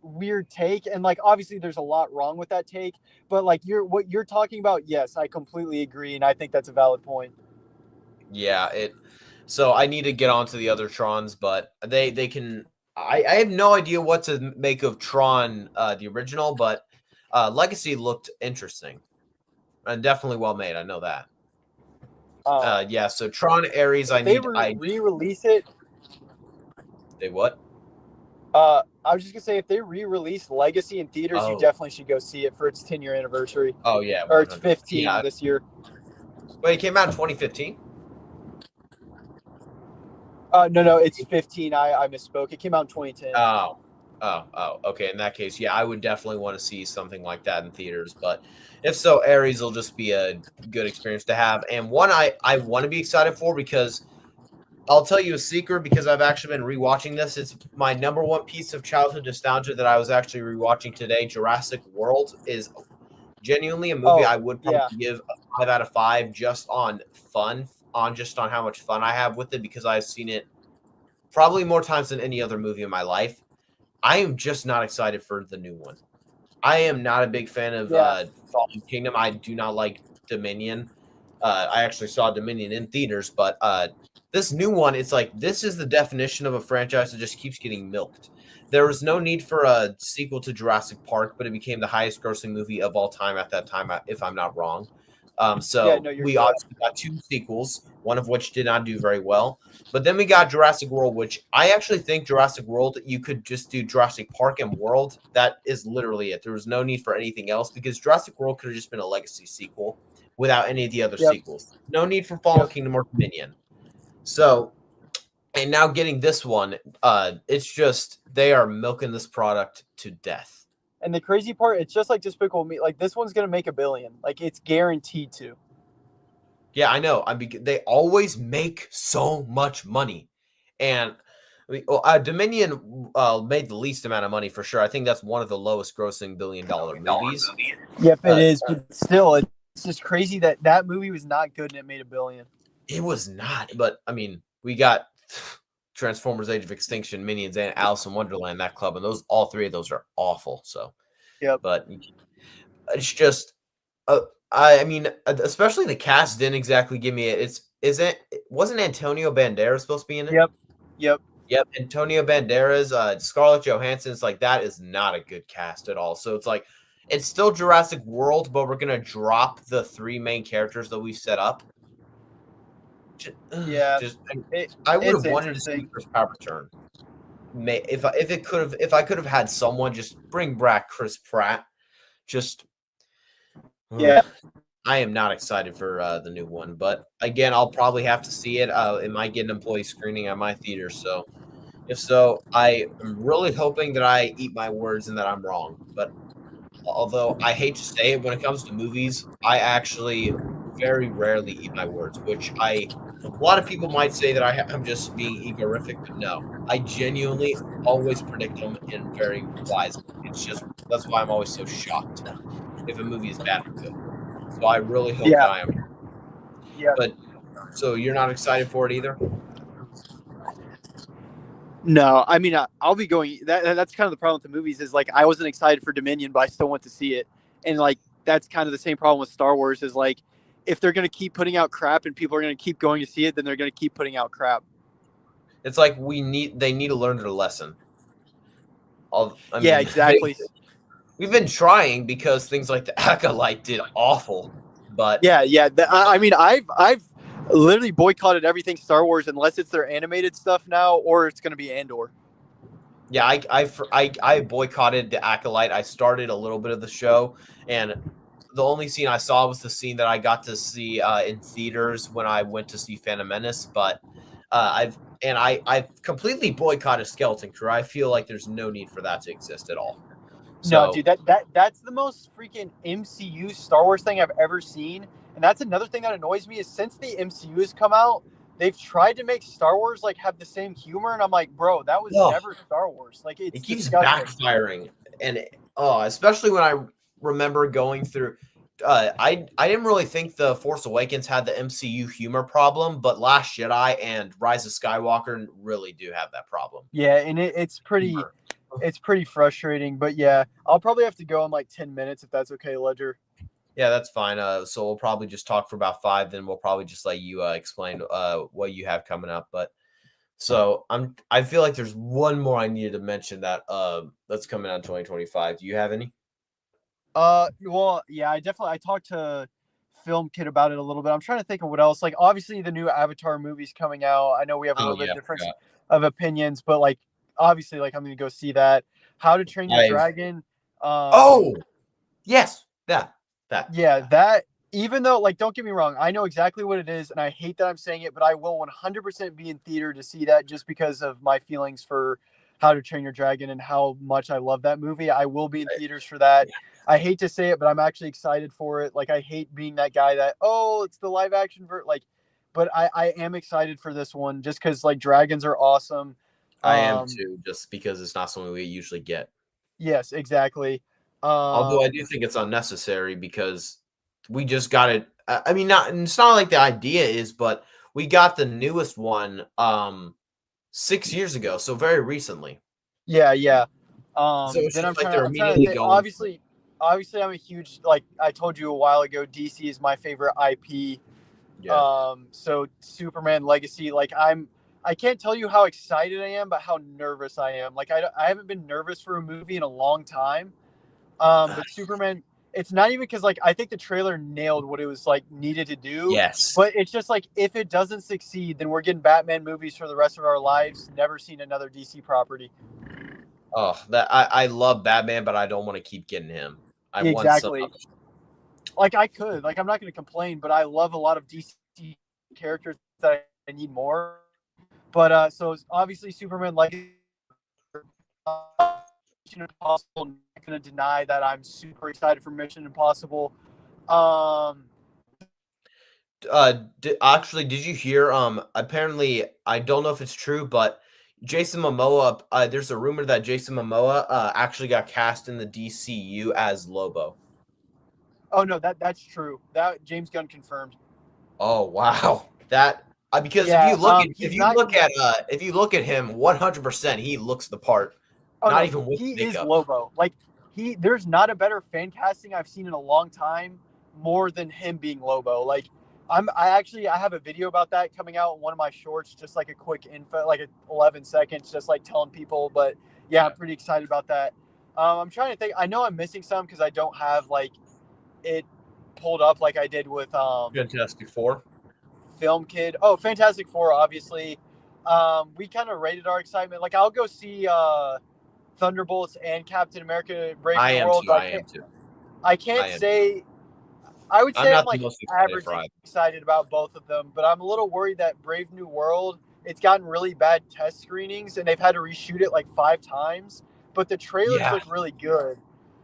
C: weird take, and like obviously there's a lot wrong with that take, but like what you're talking about, yes, I completely agree, and I think that's a valid point.
A: Yeah, it. So I need to get onto the other Trons, but they can. I have no idea what to make of Tron, the original, but Legacy looked interesting and definitely well made. I know that. Yeah. So Tron Ares,
C: If they re-release it,
A: They what?
C: I was just gonna say if they re-release Legacy in theaters, you
A: Oh.
C: definitely should go see it for its 10-year anniversary,
A: Oh yeah,
C: or it's
A: 100%.
C: 15
A: Yeah.
C: this year.
A: Wait, it came out in 2015.
C: No, it's 15. I misspoke. It came out in 2010.
A: Okay. In that case, yeah, I would definitely want to see something like that in theaters. But if so, Ares will just be a good experience to have, and one I want to be excited for because I'll tell you a secret because I've actually been rewatching this. It's my number one piece of childhood nostalgia that I was actually rewatching today. Jurassic World is genuinely a movie I would probably give a 5 out of 5 just on fun, on how much fun I have with it because I've seen it probably more times than any other movie in my life. I am just not excited for the new one. I am not a big fan of Fallen Kingdom. I do not like Dominion. I actually saw Dominion in theaters, but this new one, it's like this is the definition of a franchise that just keeps getting milked. There was no need for a sequel to Jurassic Park, but it became the highest grossing movie of all time at that time, if I'm not wrong. We obviously got 2 sequels, one of which did not do very well. But then we got Jurassic World, which I actually think Jurassic World, you could just do Jurassic Park and World. That is literally it. There was no need for anything else because Jurassic World could have just been a legacy sequel without any of the other sequels. No need for Fallen Kingdom or Dominion. So, and now getting this one, it's just they are milking this product to death.
C: And the crazy part, it's just like Despicable Me. Like this one's gonna make $1 billion. Like it's guaranteed to.
A: Yeah, I know. They always make so much money, and Dominion made the least amount of money for sure. I think that's one of the lowest grossing $1 billion movies.
C: Yep, it is. But still, it's just crazy that movie was not good and it made $1 billion.
A: It was not, but I mean, we got Transformers: Age of Extinction, Minions, and Alice in Wonderland. That club, and all three of those are awful. So,
C: Yep.
A: but it's just, uh, I mean, especially the cast didn't exactly give me it. Wasn't Antonio Banderas supposed to be in it?
C: Yep. Yep.
A: Yep, Antonio Banderas, Scarlett Johansson. It's like that is not a good cast at all. So it's like it's still Jurassic World, but we're gonna drop the three main characters that we set up.
C: Yeah.
A: Just
C: It,
A: I would
C: it's
A: have wanted to see
C: interesting.
A: Chris Pratt return. If I could have had someone just bring back Chris Pratt. Just
C: Yeah.
A: I am not excited for the new one, but again, I'll probably have to see it. It might get an employee screening at my theater, so if so, I am really hoping that I eat my words and that I'm wrong. But although I hate to say it, when it comes to movies, I actually very rarely eat my words, which a lot of people might say that I'm just being egorific, but no, I genuinely always predict them in very wise. It's just that's why I'm always so shocked if a movie is bad or good. So I really hope that
C: Yeah.
A: I am.
C: Yeah.
A: But so you're not excited for it either?
C: No, I mean, I'll be going. That's kind of the problem with the movies is like I wasn't excited for Dominion, but I still went to see it, and like that's kind of the same problem with Star Wars is like if they're gonna keep putting out crap and people are gonna keep going to see it, then they're gonna keep putting out crap.
A: It's like they need to learn their lesson. I
C: Yeah,
A: mean,
C: exactly.
A: we've been trying because things like the Acolyte did awful, but
C: Yeah, yeah. I mean, I've literally boycotted everything Star Wars unless it's their animated stuff now or it's gonna be Andor.
A: yeah, I boycotted the Acolyte. I started a little bit of the show, and the only scene I saw was the scene that I got to see in theaters when I went to see Phantom Menace. But I've completely boycotted Skeleton Crew. I feel like there's no need for that to exist at all.
C: No,
A: So
C: dude, that's the most freaking MCU Star Wars thing I've ever seen. And that's another thing that annoys me is since the MCU has come out, they've tried to make Star Wars like have the same humor, and I'm like, bro, that was
A: no,
C: never Star Wars. Like
A: it
C: it's
A: keeps
C: disgusting.
A: backfiring, and especially when I remember going through. I didn't really think the Force Awakens had the MCU humor problem, but Last Jedi and Rise of Skywalker really do have that problem.
C: Yeah, and
A: Humor.
C: it's pretty frustrating. But yeah, I'll probably have to go in like 10 minutes if that's okay, Ledger.
A: Yeah, that's fine. So we'll probably just talk for about 5, then we'll probably just let you explain what you have coming up. But so I feel like there's one more I needed to mention that's coming out in 2025. Do you have any?
C: Well, yeah, I talked to Film Kid about it a little bit. I'm trying to think of what else. Like, obviously, the new Avatar movie's coming out. I know we have a
A: Oh
C: little bit
A: yeah, I
C: difference
A: forgot.
C: of opinions, but like, obviously, like I'm gonna go see that. How to Train Your
A: I've
C: Dragon.
A: Oh yes, that
C: Yeah, that. Even though, like, don't get me wrong, I know exactly what it is, and I hate that I'm saying it, but I will 100% be in theater to see that just because of my feelings for How to Train Your Dragon and how much I love that movie. I will be in theaters for that. I hate to say it, but I'm actually excited for it. Like, I hate being that guy that, oh, it's the live action like, but I am excited for this one just because like dragons are awesome.
A: I am
C: Um,
A: too, just because it's not something we usually get.
C: yes, exactly.
A: Although I do think it's unnecessary because we just got it. I mean, not it's not like the idea is, but we got the newest one 6 years ago, so very recently.
C: Yeah, yeah.
A: So it's
C: Then
A: just like they're
C: I'm trying to
A: immediately
C: think.
A: going.
C: Obviously, I'm a huge like I told you a while ago. DC is my favorite IP.
A: Yeah.
C: So Superman Legacy, like I can't tell you how excited I am, but how nervous I am. Like I haven't been nervous for a movie in a long time. But Superman, it's not even because like I think the trailer nailed what it was like needed to do.
A: Yes.
C: But it's just like if it doesn't succeed, then we're getting Batman movies for the rest of our lives. Never seen another DC property.
A: Oh, that I love Batman, but I don't want to keep getting him. I want some.
C: Exactly. Like I could, like I'm not going to complain, but I love a lot of DC characters that I need more. But so it's obviously Superman Legacy, Mission Impossible. I'm not going to deny that I'm super excited for Mission Impossible. Um,
A: Actually, did you hear? Apparently, I don't know if it's true, but Jason Momoa. There's a rumor that Jason Momoa actually got cast in the DCU as Lobo.
C: oh no, that's true. That James Gunn confirmed.
A: Oh wow. Because
C: Yeah,
A: if
C: he's
A: you
C: not.
A: look at him 100%, he looks the part.
C: Oh
A: Not
C: no,
A: even with
C: he is
A: makeup.
C: Lobo. Like there's not a better fan casting I've seen in a long time, more than him being Lobo. Like I have a video about that coming out in one of my shorts, just like a quick info, like 11 seconds, just like telling people. But yeah, I'm pretty excited about that. I'm trying to think. I know I'm missing some because I don't have like it pulled up like I did with
A: Fantastic Four.
C: Film Kid. Oh, Fantastic Four, obviously. We kind of rated our excitement. Like I'll go see Thunderbolts and Captain America: Brave
A: I
C: New
A: am
C: World,
A: too.
C: but
A: I am too.
C: I can't
A: I am.
C: say. I would
A: I'm
C: say I'm
A: not the
C: like
A: most excited
C: average
A: for either.
C: excited about both of them, but I'm a little worried that Brave New World, it's gotten really bad test screenings and they've had to reshoot it like 5 times. But the trailers
A: Yeah.
C: look really good.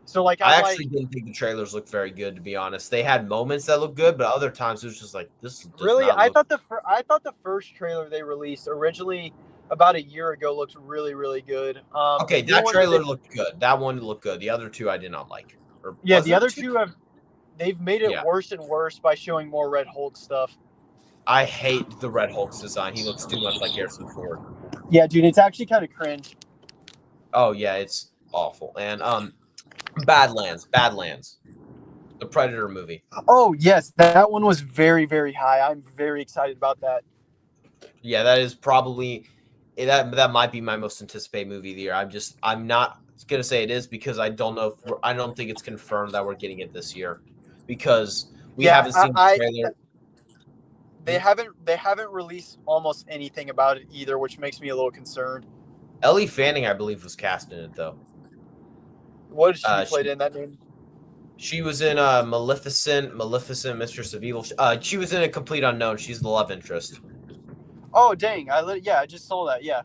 C: So like
A: I
C: I'm like,
A: actually didn't think the trailers looked very good, to be honest. They had moments that looked good, but other times it was just like, this does
C: really,
A: not look.
C: I thought the first trailer they released originally about a year ago looked really really good. The
A: Okay,
C: new
A: that
C: one that
A: trailer looked good. That one looked good. The other two I did not like. Or
C: yeah,
A: was
C: the
A: it
C: other
A: two?
C: two they've made it
A: Yeah.
C: worse and worse by showing more Red Hulk stuff.
A: I hate the Red Hulk's design. He looks too much like Harrison Ford.
C: Yeah, dude, it's actually kind of cringe.
A: Oh yeah, it's awful. And Badlands, the Predator movie.
C: Oh yes, that one was very very high. I'm very excited about that.
A: Yeah, that is probably that might be my most anticipated movie of the year. I'm not gonna say it is because I don't know if I don't think it's confirmed that we're getting it this year because we
C: Yeah,
A: haven't seen the trailer.
C: they haven't released almost anything about it either, which makes me a little concerned.
A: Ellie Fanning, I believe, was cast in it though.
C: What did she played
A: She
C: in that name?
A: she was in Maleficent, Mistress of Evil. She was in A Complete Unknown. She's the love interest.
C: Oh dang, I just saw that. Yeah,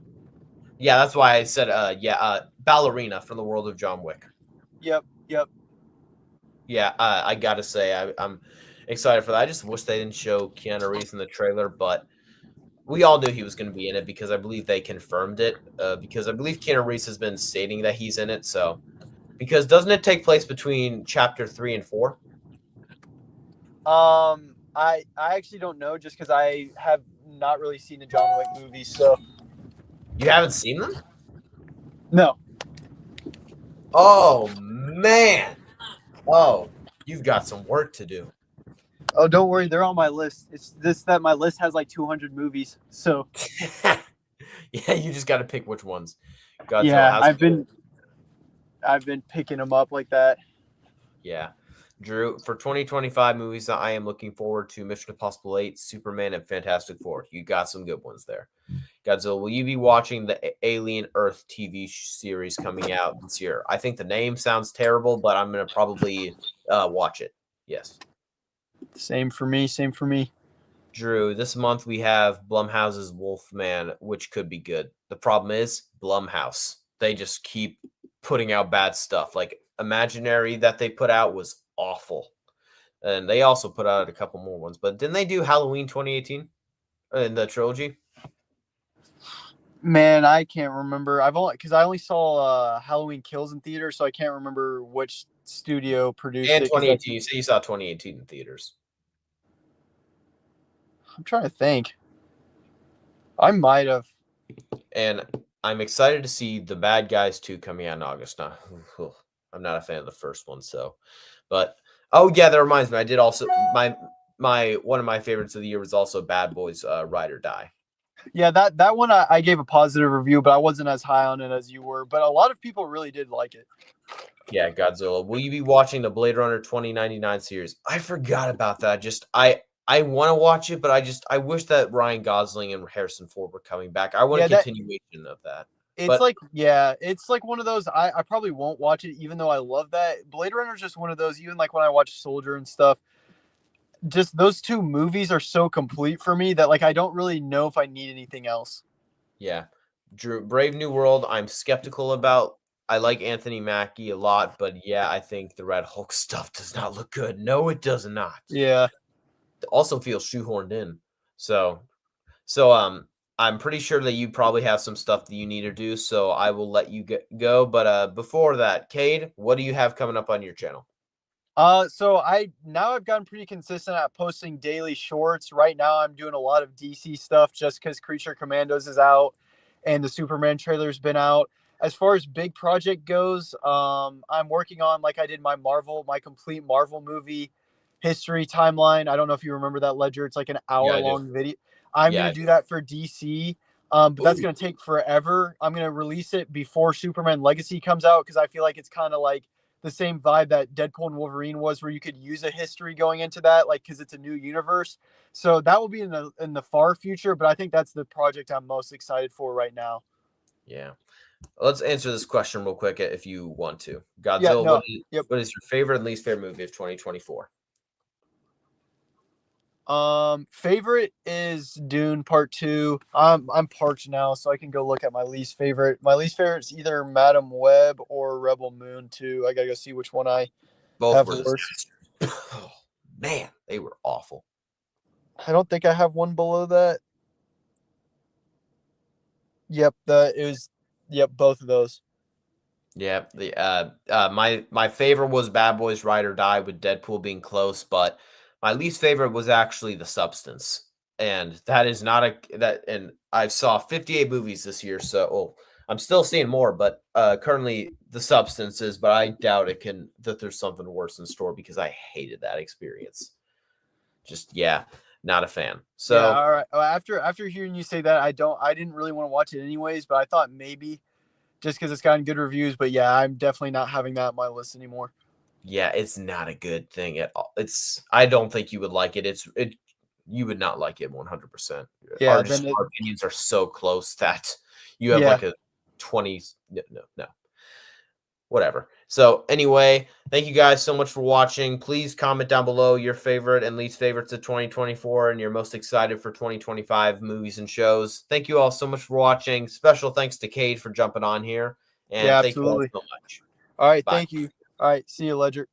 A: Yeah, that's why I said Ballerina from the world of John Wick.
C: yep.
A: Yeah, I gotta say I'm excited for that. I just wish they didn't show Keanu Reeves in the trailer, but we all knew he was going to be in it because I believe they confirmed it. Because I believe Keanu Reeves has been stating that he's in it. So, because doesn't it take place between chapter 3 and 4?
C: I actually don't know just because I have not really seen the John Wick movies, so
A: You haven't seen them?
C: no.
A: Oh man! Oh, you've got some work to do.
C: Oh, don't worry, they're on my list. It's this that my list has like 200 movies, so
A: Yeah, you just got to pick which ones. Godzilla.
C: yeah,
A: How's
C: I've been picking them up like that.
A: Yeah. Drew, for 2025 movies that I am looking forward to, Mission Impossible 8, Superman, and Fantastic Four. You got some good ones there. Godzilla, will you be watching the Alien Earth TV series coming out this year? I think the name sounds terrible, but I'm going to probably watch it. Yes.
C: Same for me. Same for me.
A: Drew, this month we have Blumhouse's Wolfman, which could be good. The problem is Blumhouse. They just keep putting out bad stuff. Like Imaginary that they put out was awful. And they also put out a couple more ones. But didn't they do Halloween 2018 in the trilogy?
C: Man, I can't remember. I only saw Halloween Kills in theater, so I can't remember which studio produced
A: And
C: it.
A: 2018. You say you saw 2018 in theaters.
C: I'm trying to think. I might have.
A: And I'm excited to see The Bad Guys 2 coming out in August. Now, I'm not a fan of the first one, but oh yeah, that reminds me. I did also my one of my favorites of the year was also Bad Boys Ride or Die.
C: Yeah, that one I gave a positive review, but I wasn't as high on it as you were. But a lot of people really did like it.
A: Yeah, Godzilla. Will you be watching the Blade Runner 2099 series? I forgot about that. I want to watch it, but I wish that Ryan Gosling and Harrison Ford were coming back. I want a continuation of that.
C: It's like one of those I probably won't watch it even though I love that. Blade Runner is just one of those, even like when I watch Soldier and stuff, just those two movies are so complete for me that like I don't really know if I need anything else.
A: Yeah. Drew, Brave New World, I'm skeptical about. I like Anthony Mackie a lot, but yeah, I think the Red Hulk stuff does not look good. No, it does not.
C: Yeah.
A: It also feels shoehorned in. So I'm pretty sure that you probably have some stuff that you need to do, so I will let you go. But before that, Cade, what do you have coming up on your channel?
C: So I've gotten pretty consistent at posting daily shorts. Right now I'm doing a lot of DC stuff just because Creature Commandos is out and the Superman trailer's been out. As far as big project goes, I'm working on, like I did my complete Marvel movie history timeline. I don't know if you remember that, Ledger. It's like an
A: Yeah,
C: hour
A: I do.
C: long video. I'm
A: Yeah,
C: gonna
A: I
C: do
A: do.
C: that for DC. But that's
A: Ooh.
C: gonna take forever. I'm gonna release it before Superman Legacy comes out because I feel like it's kind of like the same vibe that Deadpool and Wolverine was, where you could use a history going into that, like because it's a new universe. So that will be in the far future, but I think that's the project I'm most excited for right now.
A: Yeah. Let's answer this question real quick if you want to.
C: Yeah,
A: Godzilla,
C: no, yep.
A: what is your favorite and least favorite movie of 2024?
C: Favorite is Dune Part 2. I'm parched now, so I can go look at my least favorite. My least favorite is either Madam Web or Rebel Moon 2. I gotta go see which one I
A: Both
C: have
A: were
C: worse.
A: disasters. Oh, man, they were awful.
C: I don't think I have one below that. Yep, both of those.
A: Yeah, my favorite was Bad Boys Ride or Die, with Deadpool being close, but my least favorite was actually The Substance, and that is not and I saw 58 movies this year, so I'm still seeing more, but currently The Substance is, but I doubt that there's something worse in store because I hated that experience. Just not a fan.
C: Yeah,
A: So
C: all right. After hearing you say that, I didn't really want to watch it anyways, but I thought maybe just because it's gotten good reviews. But yeah, I'm definitely not having that on my list anymore.
A: yeah, it's not a good thing at all. I don't think you would like it. You would not like it 100%.
C: Yeah,
A: Our opinions are so close that you have
C: yeah,
A: like a 20 no. Whatever. So anyway, thank you guys so much for watching. Please comment down below your favorite and least favorites of 2024 and your most excited for 2025 movies and shows. Thank you all so much for watching. Special thanks to Cade for jumping on here. And
C: yeah,
A: thank you all
C: absolutely.
A: so much.
C: All right,
A: Bye.
C: thank you. All right, see you, Ledger.